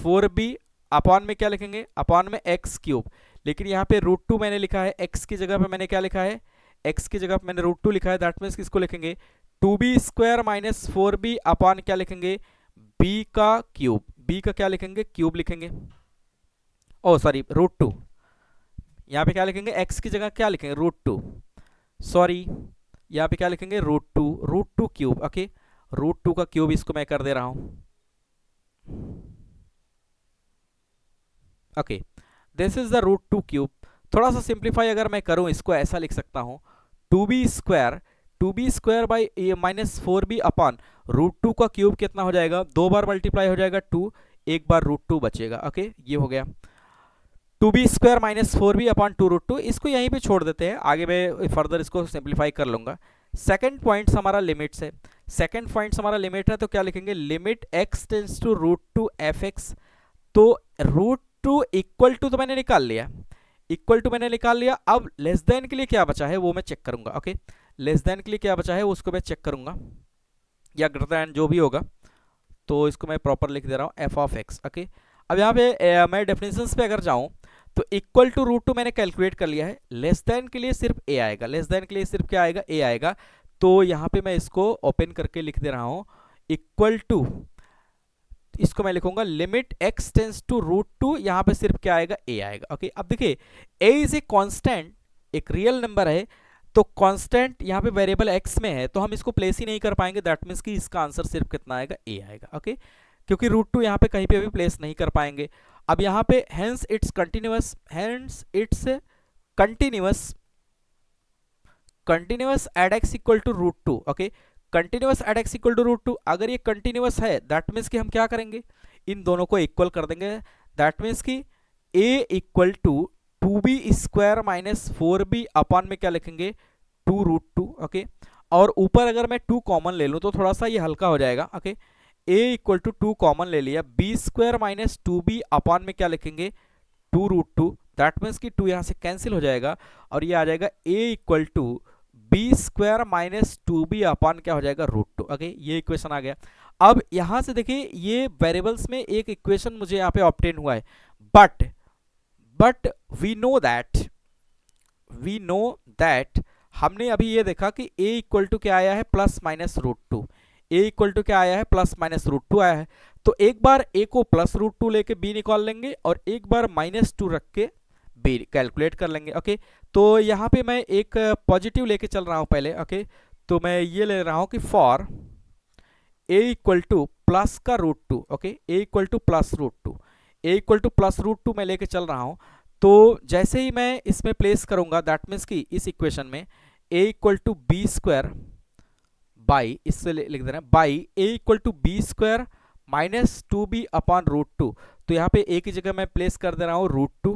4b upon में क्या लिखेंगे, अपॉन में एक्स क्यूब। लेकिन यहाँ पे रूट 2 मैंने लिखा है, x की जगह पे मैंने क्या लिखा है, x की जगह पे मैंने रूट 2 लिखा है, दैट मीन्स किसको लिखेंगे, 2b square minus 4b upon क्या लिखेंगे, b का क्यूब। b का क्या लिखेंगे, क्यूब लिखेंगे। ओ सॉरी, रूट 2, यहाँ पे क्या लिखेंगे, x की जगह क्या लिखेंगे, रूट 2, सॉरी यहाँ पे क्या लिखेंगे, रूट 2 क्यूब। ओके, रूट 2 का क्यूब इसको मैं कर दे रहा हूं। Okay, this is the root 2 cube. थोड़ा सा सिंप्लीफाई अगर मैं करूं, इसको ऐसा लिख सकता हूं, 2b square by minus 4b upon root 2 का क्यूब कितना हो जाएगा, 2 बार मल्टीप्लाई हो जाएगा 2, एक बार रूट 2 बचेगा। ओके, ये हो गया 2b square minus 4b upon 2 root 2। इसको यहीं पे छोड़ देते हैं, आगे मैं फर्दर इसको सिंप्लीफाई कर लूंगा। सेकंड पॉइंट हमारा लिमिट्स है, सेकंड पॉइंट हमारा लिमिट है, तो क्या लिखेंगे, limit x tends to root 2 F x. तो रूट 2 इक्वल टू तो मैंने निकाल लिया, इक्वल टू मैंने निकाल लिया। अब लेस देन के लिए क्या बचा है वो मैं चेक करूंगा। ओके, लेस देन के लिए क्या बचा है उसको मैं चेक करूंगा, या ग्रेटर देन जो भी होगा, तो इसको मैं प्रॉपर लिख दे रहा हूं, एफ ऑफ एक्स। ओके, अब यहाँ पे मैं डेफिनेशंस पे अगर जाऊं तो इक्वल टू रूट 2 मैंने कैलकुलेट कर लिया है, लेस देन के लिए सिर्फ ए आएगा, लेस देन के लिए सिर्फ क्या आएगा, ए आएगा। तो यहाँ पे मैं इसको ओपन करके लिख दे रहा हूं, इक्वल टू, इसको मैं लिखूंगा limit x tends to root 2, यहां पे सिर्फ क्या आएगा, a आएगा। ओके, अब देखिए a इज ए कांस्टेंट, एक रियल नंबर है, तो कांस्टेंट यहां पे वेरिएबल x में है, तो हम इसको प्लेस ही नहीं कर पाएंगे, दैट मींस कि इसका आंसर सिर्फ कितना आएगा, a आएगा। ओके, क्योंकि रूट 2 यहां पे कहीं पे भी प्लेस नहीं कर पाएंगे। अब यहां पे hence it's continuous, continuous at x equal to root 2। Okay, continuous at x equal to root 2, अगर ये कंटिन्यूअस है दैट मीन्स कि हम क्या करेंगे, इन दोनों को इक्वल कर देंगे, दैट मीन्स कि a equal to 2b square minus 4b upon में क्या लिखेंगे, 2 रूट 2। ओके, और ऊपर अगर मैं 2 कॉमन ले लूं तो थोड़ा सा ये हल्का हो जाएगा। Okay, a equal to 2 common ले लिया, b square minus 2b upon में क्या लिखेंगे, 2 रूट 2, दैट मीन्स कि 2 यहां से कैंसिल हो जाएगा, और ये आ जाएगा a equal to B square minus 2b upon क्या हो जाएगा, रूट 2। ओके, ये इक्वेशन आ गया। अब यहां से देखिए ये वेरिएबल्स में एक इक्वेशन मुझे यहां पे ऑब्टेन हुआ है, बट वी नो दैट हमने अभी ये देखा कि a इक्वल टू क्या आया है, plus minus root 2, a equal to क्या आया है, प्लस माइनस रूट 2 आया है। तो एक बार a को प्लस रूट 2 लेके b निकाल लेंगे, और एक बार माइनस 2 रख के b कैलकुलेट कर लेंगे। ओके, तो यहाँ पे मैं एक पॉजिटिव लेके चल रहा हूँ पहले। ओके, तो मैं ये ले रहा हूँ कि for a equal to plus का root 2। Okay, a equal to plus root 2, a equal to plus root 2 मैं लेके चल रहा हूँ। तो जैसे ही मैं इसमें प्लेस करूंगा, दैट मीन्स कि इस इक्वेशन में a equal to B square by, इससे लिख दे रहे हैं by a equal to B square minus 2b upon root 2। तो यहाँ पे a की जगह मैं प्लेस कर दे रहा हूँ root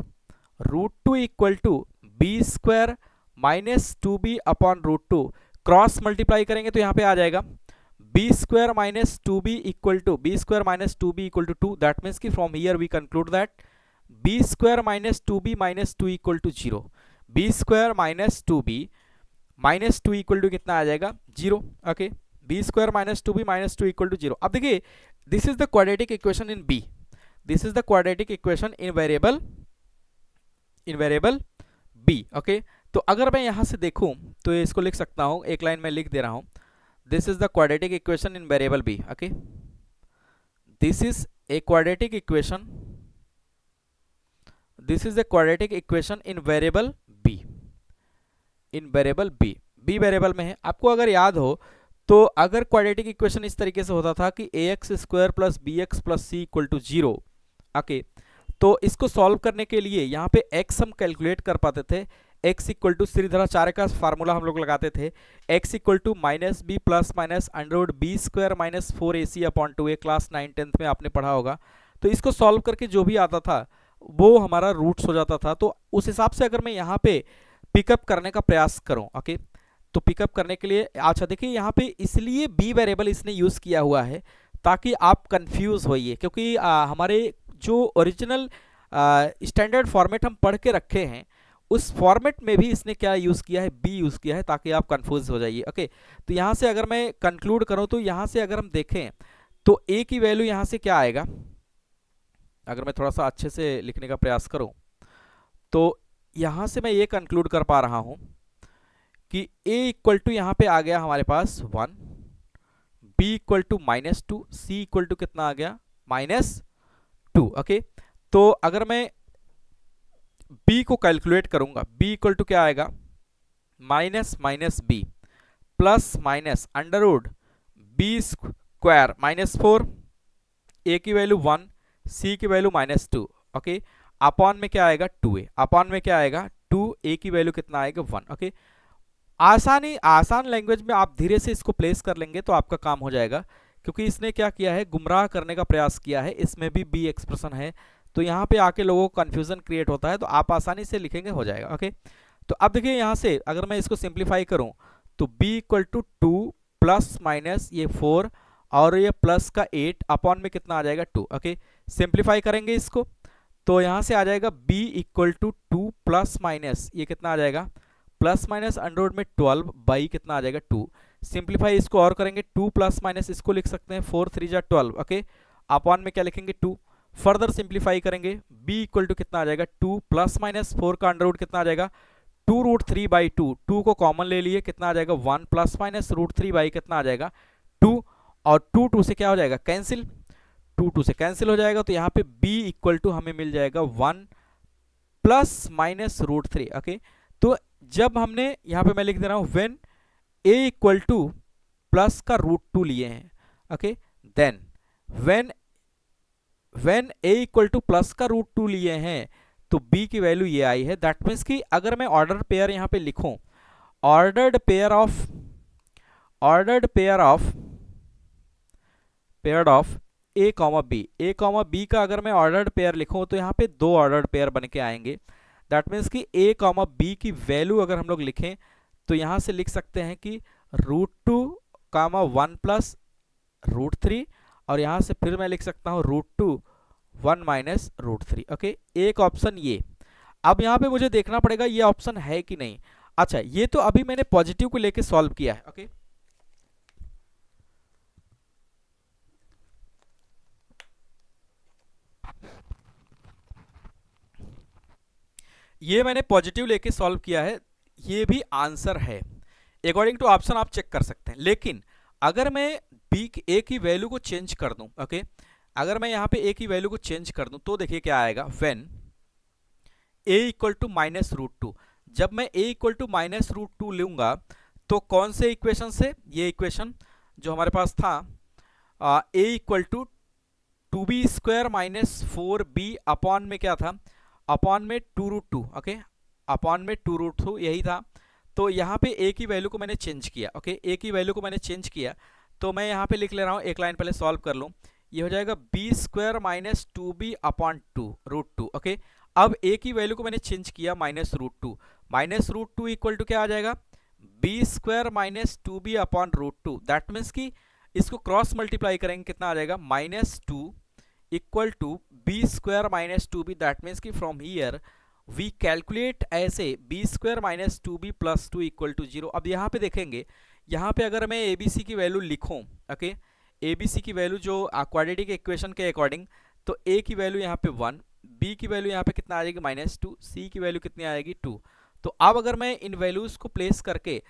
2 equal to B square minus 2b upon root 2, cross multiply करेंगे तो यहाँ पे आ जाएगा B square minus 2b equal to B square minus 2b equal to 2, that means कि from here we conclude that B square minus 2b minus 2 equal to 0, B square minus 2b minus 2 equal to कितना आ जाएगा, 0। Okay, B square minus 2b minus 2 equal to 0। अब देखिए this is the quadratic equation in b, this is the quadratic equation in variable in variable b. Okay, तो अगर मैं यहाँ से देखूँ तो इसको लिख सकता हूँ, एक लाइन में लिख दे रहा हूँ, this is the quadratic equation in variable b. Okay, this is a quadratic equation, this is a quadratic equation in variable b, in variable b, b variable में है। आपको अगर याद हो तो अगर क्वाड्रेटिक इक्वेशन इस तरीके से होता था कि ax square plus b x plus c equal to 0, okay, तो इसको सॉल्व करने के लिए यहाँ पे x हम कैलकुलेट कर पाते थे, x इक्वल टू श्रीधराचार्य का फार्मूला हम लोग लगाते थे, x equal to minus b plus minus under b square minus 4ac upon 2a, class 9-10 में आपने पढ़ा होगा। तो इसको सॉल्व करके जो भी आता था वो हमारा रूट्स हो जाता था। तो उस हिसाब से अगर मैं यहाँ पे पिकअप करने का प्रयास करूँ, ओके, तो पिकअप करने के लिए, अच्छा देखिए यहाँ पे इसलिए बी वेरिएबल इसने यूज़ किया हुआ है ताकि आप कंफ्यूज होइए, क्योंकि हमारे जो ओरिजिनल स्टैंडर्ड फॉर्मेट हम पढ़ के रखे हैं उस फॉर्मेट में भी इसने क्या यूज़ किया है, बी यूज़ किया है, ताकि आप कंफ्यूज हो जाइए। ओके, तो यहाँ से अगर मैं कंक्लूड करूँ तो यहाँ से अगर हम देखें तो ए की वैल्यू यहाँ से क्या आएगा, अगर मैं थोड़ा सा अच्छे से लिखने का प्रयास करूँ तो यहाँ से मैं ये कंक्लूड कर पा रहा हूँ कि a इक्वल टू यहाँ पे आ गया हमारे पास 1, b equal to -2, c equal to कितना आ गया -2। ओके, तो अगर मैं b को कैलकुलेट करूंगा, b इक्वल टू क्या आएगा, minus minus b plus minus under root b square -4, a की वैल्यू 1, c की वैल्यू -2। ओके, अपॉन में क्या आएगा 2a, अपॉन में क्या आएगा 2, a की वैल्यू कितना आएगा 1। ओके, आसान लैंग्वेज में आप धीरे से इसको प्लेस कर लेंगे तो आपका काम हो जाएगा, क्योंकि इसने क्या किया है, गुमराह करने का प्रयास किया है, इसमें भी बी एक्सप्रेशन है, तो यहाँ पे आके लोगों को कंफ्यूजन क्रिएट होता है, तो आप आसानी से लिखेंगे हो जाएगा। ओके, तो अब देखिए यहाँ से अगर मैं इसको सिंप्लीफाई करूँ तो b equal to 2 plus minus ये 4 और ये प्लस का 8 अपॉन में कितना आ जाएगा 2। ओके, सिंप्लीफाई करेंगे इसको तो यहाँ से आ जाएगा b equal to 2 plus minus ये कितना आ जाएगा, प्लस माइनस अंडर में 12 बाई कितना आ जाएगा 2। सिंप्लीफाई इसको और करेंगे, 2 प्लस माइनस इसको लिख सकते हैं 4 3 जा 12। ओके, अपॉन में क्या लिखेंगे 2, फर्दर सिंप्लीफाई करेंगे, b इक्वल टू कितना आ जाएगा 2 प्लस माइनस 4 का अंडर रूट कितना आ जाएगा 2 रूट 3 बाई 2, 2 को कॉमन ले लिए कितना आ जाएगा 1 प्लस माइनस रूट 3 बाई कितना आ जाएगा 2, और 2 2 से क्या हो जाएगा कैंसिल, 2 2 से कैंसिल हो जाएगा, तो यहाँ पे b इक्वल टू हमें मिल जाएगा 1 प्लस माइनस रूट 3। ओके, तो जब हमने यहाँ पे मैं लिख दे रहा हूँ when a equal to plus का रूट 2 लिए हैं, okay, then when a equal to plus का रूट 2 लिए हैं तो b की वैल्यू ये आई है। दैट मीन्स कि अगर मैं ऑर्डर पेयर यहाँ पे लिखूं, ordered pair of a comma b का अगर मैं ऑर्डर्ड पेयर लिखूं तो यहाँ पे दो ऑर्डर्ड पेयर बन के आएंगे। दैट मीन्स कि a कॉमा b की वैल्यू अगर हम लोग लिखें तो यहाँ से लिख सकते हैं कि रूट 2 कामा 1 प्लस रूट 3, और यहाँ से फिर मैं लिख सकता हूँ रूट 2 1 माइनस रूट 3। ओके, एक ऑप्शन ये। अब यहाँ पे मुझे देखना पड़ेगा ये ऑप्शन है कि नहीं। अच्छा, ये तो अभी मैंने पॉजिटिव को लेके सॉल्व किया है। ओके, ये मैंने पॉजिटिव लेके सॉल्व किया है, ये भी आंसर है अकॉर्डिंग टू ऑप्शन, आप चेक कर सकते हैं। लेकिन अगर मैं a की वैल्यू को चेंज कर दूं, ओके, अगर मैं यहाँ पे a की वैल्यू को चेंज कर दूं तो देखिए क्या आएगा, when a equal to minus root 2, जब मैं a equal to minus root 2 लूंगा तो कौन से इक्वेशन से, ये इक्वेशन जो हमारे पास था a equal to 2b square minus 4b upon में क्या था, अपॉन में 2 रूट 2। ओके, अपॉन में 2 रूट 2 यही था। तो यहाँ पे a की वैल्यू को मैंने चेंज किया। ओके, a की वैल्यू को मैंने चेंज किया, तो मैं यहाँ पे लिख ले रहा हूँ, एक लाइन पहले सॉल्व कर लूँ, ये हो जाएगा b square minus 2b upon 2 root 2। Okay, अब a की वैल्यू को मैंने चेंज किया माइनस रूट 2 इक्वल टू क्या आ जाएगा, b square minus 2b upon root 2। That means कि इसको क्रॉस मल्टीप्लाई करेंगे कितना आ जाएगा, -2 equal to b square minus 2b। That means कि फ्रॉम हियर वी कैलकुलेट ऐसे b square minus 2b plus 2 equal to 0। अब यहाँ पे देखेंगे, यहाँ पे अगर मैं abc की वैल्यू लिखूँ, ओके, abc की वैल्यू जो क्वाड्रेटिक इक्वेशन के अकॉर्डिंग, तो a की वैल्यू यहाँ पे 1, बी की वैल्यू यहाँ पे कितना आ जाएगी -2, सी की वैल्यू कितनी आएगी 2। तो अब अगर मैं इन वैल्यूज को प्लेस करके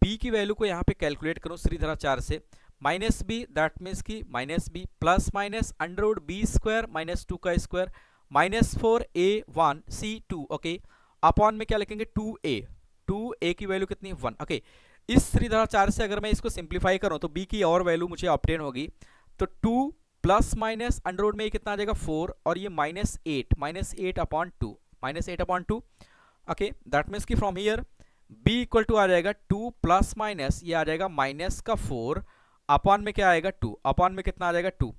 बी की वैल्यू को यहाँ पे कैलकुलेट करूँ श्रीधराचार्य से, माइनस बी दैट मीन्स की -b plus minus under b square -2 का स्क्वायर -4a1c2 ओके, अपॉन में क्या लिखेंगे 2a की वैल्यू कितनी 1 ओके। इस श्रीधराचार्य से अगर मैं इसको सिंप्लीफाई करूं तो b की और वैल्यू मुझे ऑब्टेन होगी, तो 2 प्लस माइनस अंडर में कितना आ जाएगा 4 और ये -8 अपॉन 2 ओके, दैट मीन्स कि from here b equal to आ जाएगा 2 प्लस माइनस ये आ जाएगा माइनस का 4 अपॉन में क्या आएगा 2, अपॉन में कितना आ जाएगा 2।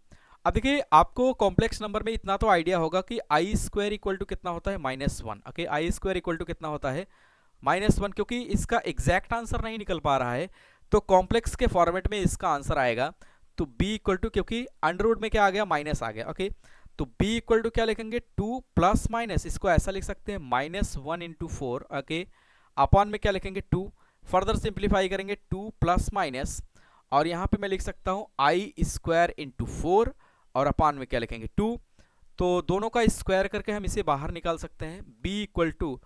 अब देखिए आपको कॉम्प्लेक्स नंबर में इतना तो आइडिया होगा कि आई स्क्वायर इक्वल टू कितना होता है -1 okay, i square equal to कितना होता है -1, क्योंकि इसका एग्जैक्ट आंसर नहीं निकल पा रहा है तो कॉम्प्लेक्स के फॉर्मेट में इसका आंसर आएगा। तो b इक्वल टू, क्योंकि अंडर रूट में क्या आ गया माइनस आ गया ओके, तो b इक्वल टू क्या लिखेंगे 2 प्लस माइनस, इसको ऐसा लिख सकते हैं -1 इंटू 4 ओके, अपॉन में क्या लिखेंगे 2, फर्दर सिंप्लीफाई करेंगे 2 प्लस माइनस और यहाँ पे मैं लिख सकता हूँ आई स्क्वायर इंटू 4 और अपॉन में क्या लिखेंगे 2, तो दोनों का स्क्वायर करके हम इसे बाहर निकाल सकते हैं। b equal to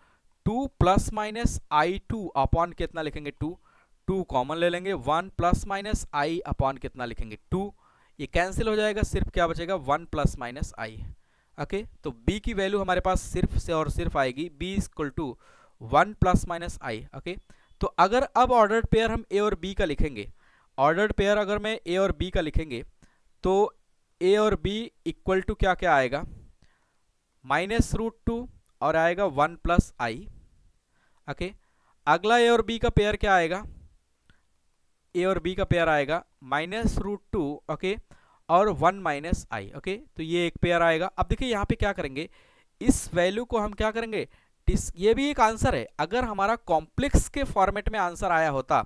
2 plus minus i2 upon कितना लिखेंगे 2 कॉमन ले लेंगे, 1 प्लस माइनस i अपॉन कितना लिखेंगे 2, ये कैंसिल हो जाएगा, सिर्फ क्या बचेगा 1 प्लस माइनस i ओके। तो b की वैल्यू हमारे पास सिर्फ से और सिर्फ आएगी b equal to 1 plus minus i okay. तो अगर अब ऑर्डर्ड पेयर हम a और b का लिखेंगे, ऑर्डर्ड पेयर अगर मैं a और b का लिखेंगे तो a और b इक्वल टू क्या क्या आएगा -√2 और आएगा 1 प्लस i ओके। अगला a और b का पेयर क्या आएगा, a और b का पेयर आएगा -√2 ओके और 1 माइनस i ओके, तो ये एक पेयर आएगा। अब देखिए यहाँ पे क्या करेंगे, इस वैल्यू को हम क्या करेंगे, ये भी एक आंसर है। अगर हमारा कॉम्प्लेक्स के फॉर्मेट में आंसर आया होता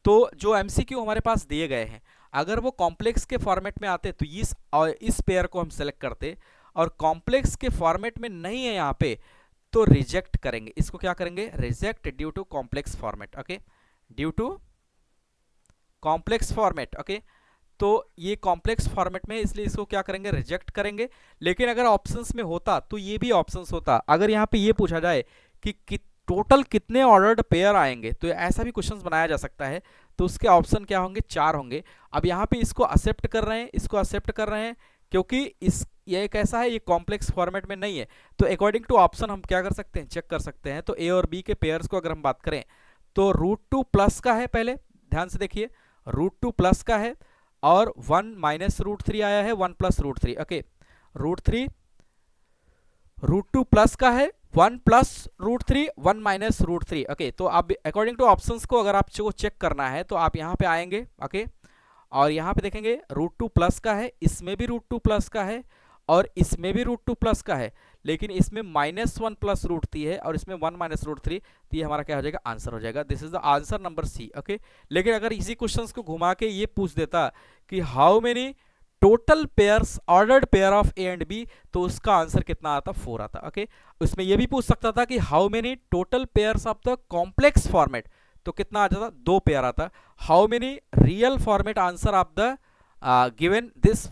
तो जो एमसीक्यू हमारे पास दिए गए हैं अगर वो कॉम्प्लेक्स के फॉर्मेट में आते तो इस पेयर को हम सेलेक्ट करते, और कॉम्प्लेक्स के फॉर्मेट में नहीं है यहाँ पे तो रिजेक्ट करेंगे, इसको क्या करेंगे reject due to complex format okay, due to complex format okay. तो ये कॉम्प्लेक्स फॉर्मेट में इसलिए इसको क्या करेंगे रिजेक्ट करेंगे। लेकिन अगर ऑप्शंस में होता तो ये भी ऑप्शंस होता, अगर यहाँ पे ये पूछा जाए कि टोटल कितने ऑर्डर्ड पेयर आएंगे तो ऐसा भी क्वेश्चंस बनाया जा सकता है, तो उसके ऑप्शन क्या होंगे 4 होंगे। अब यहाँ पे इसको एक्सेप्ट कर रहे हैं, इसको एक्सेप्ट कर रहे हैं क्योंकि ये एक ऐसा है ये कॉम्प्लेक्स फॉर्मेट में नहीं है, तो अकॉर्डिंग टू ऑप्शन हम क्या कर सकते हैं चेक कर सकते हैं। तो ए और बी के पेयर्स को अगर हम बात करें तो √2 प्लस का है, पहले ध्यान से देखिए √2 प्लस का है और 1 माइनस √3 आया है 1 प्लस √3 ओके, √2 प्लस का है 1 प्लस √3 1 माइनस √3 ओके। तो अब अकॉर्डिंग टू ऑप्शंस को अगर आपको चेक करना है तो आप यहाँ पे आएंगे ओके, और यहाँ पे देखेंगे √2 प्लस का है, इसमें भी √2 प्लस का है और इसमें भी √2 प्लस का है, लेकिन इसमें -1 प्लस √3 है और इसमें 1 माइनस √3, तो ये हमारा क्या हो जाएगा आंसर हो जाएगा। This is the answer number C okay. लेकिन अगर इसी क्वेश्चंस को घुमा के ये पूछ देता कि how many total pairs ordered pair of A and B, तो उसका आंसर कितना आता 4 आता ओके। उसमें ये भी पूछ सकता था कि how many total pairs of the complex format, तो कितना आ जाता 2 पेयर आता। How many real format answer of the given this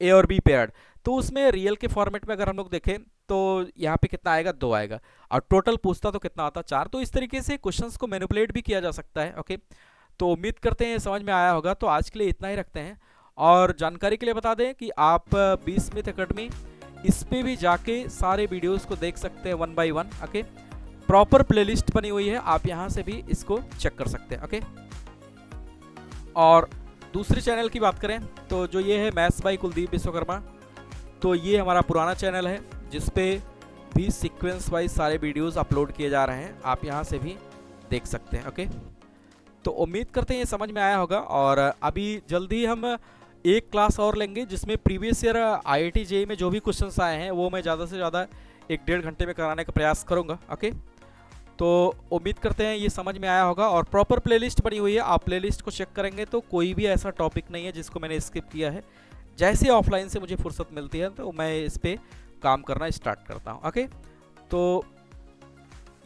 A और बी पेयर्ड, तो उसमें रियल के फॉर्मेट में अगर हम लोग देखें तो यहाँ पे कितना आएगा 2 आएगा, और टोटल पूछता तो कितना आता 4। तो इस तरीके से क्वेश्चंस को मैनिपुलेट भी किया जा सकता है ओके। तो उम्मीद करते हैं समझ में आया होगा। तो आज के लिए इतना ही रखते हैं, और जानकारी के लिए बता दें कि आप बी स्मिथ एकेडमी इस पे भी जाके सारे वीडियोस को देख सकते हैं 1 बाय 1 ओके। प्रॉपर प्लेलिस्ट बनी हुई है, आप यहाँ से भी इसको चेक कर सकते हैं ओके। और दूसरे चैनल की बात करें तो जो ये है मैथ्स बाय कुलदीप विश्वकर्मा, तो ये हमारा पुराना चैनल है जिसपे भी सीक्वेंस वाइज सारे वीडियोस अपलोड किए जा रहे हैं, आप यहाँ से भी देख सकते हैं ओके। तो उम्मीद करते हैं ये समझ में आया होगा, और अभी जल्दी हम एक क्लास और लेंगे जिसमें प्रीवियस ईयर IIT JEE में जो भी क्वेश्चंस आए हैं वो मैं ज़्यादा से ज़्यादा 1-1.5 घंटे में कराने का प्रयास करूँगा ओके। तो उम्मीद करते हैं ये समझ में आया होगा, और प्रॉपर प्लेलिस्ट बनी हुई है, आप प्लेलिस्ट को चेक करेंगे तो कोई भी ऐसा टॉपिक नहीं है जिसको मैंने स्किप किया है। जैसे ऑफलाइन से मुझे फुर्सत मिलती है तो मैं इस पर काम करना स्टार्ट करता हूँ ओके। तो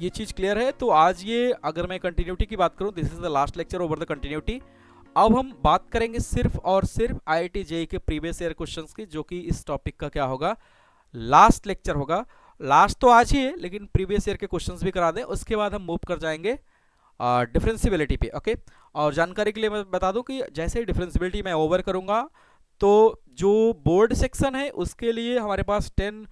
ये चीज़ क्लियर है। तो आज ये अगर मैं कंटिन्यूटी की बात करूँ, this is the last lecture over the continuity. अब हम बात करेंगे सिर्फ और सिर्फ IIT JEE के प्रीवियस ईयर क्वेश्चंस की, जो कि इस टॉपिक का क्या होगा लास्ट लेक्चर होगा, लास्ट तो आज ही है लेकिन प्रीवियस ईयर के क्वेश्चंस भी करा दें, उसके बाद हम मूव कर जाएंगे डिफरेंशियबिलिटी पे। ओके, और जानकारी के लिए मैं बता दूं कि जैसे ही डिफरेंशियबिलिटी मैं ओवर करूंगा तो जो बोर्ड सेक्शन है उसके लिए हमारे पास 10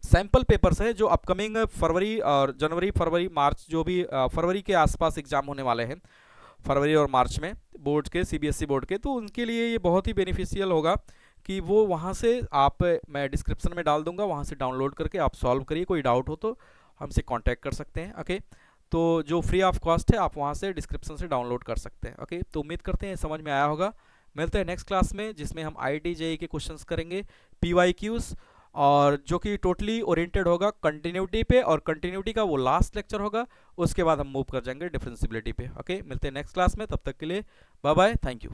सैम्पल पेपर्स है जो अपकमिंग फरवरी और जनवरी फरवरी मार्च, जो भी फरवरी के आसपास एग्जाम होने वाले हैं, फरवरी और मार्च में बोर्ड के, सीबीएसई बोर्ड के, तो उनके लिए ये बहुत ही बेनिफिशियल होगा कि वो वहाँ से आप, मैं डिस्क्रिप्शन में डाल दूंगा, वहाँ से डाउनलोड करके आप सॉल्व करिए। कोई डाउट हो तो हमसे कांटेक्ट कर सकते हैं। ओके, तो जो फ्री ऑफ कॉस्ट है आप वहाँ से डिस्क्रिप्शन से डाउनलोड कर सकते हैं। ओके, तो उम्मीद करते हैं समझ में आया होगा। मिलते हैं नेक्स्ट क्लास में जिसमें हम आईआईटी जेईई के क्वेश्चंस करेंगे, पीवाईक्यूज, और जो कि टोटली ओरिएंटेड होगा कंटिन्यूटी पे, और कंटिन्यूटी का वो लास्ट लेक्चर होगा, उसके बाद हम मूव कर जाएंगे डिफरेंशियबिलिटी पे। ओके, मिलते हैं नेक्स्ट क्लास में, तब तक के लिए बाय बाय, थैंक यू।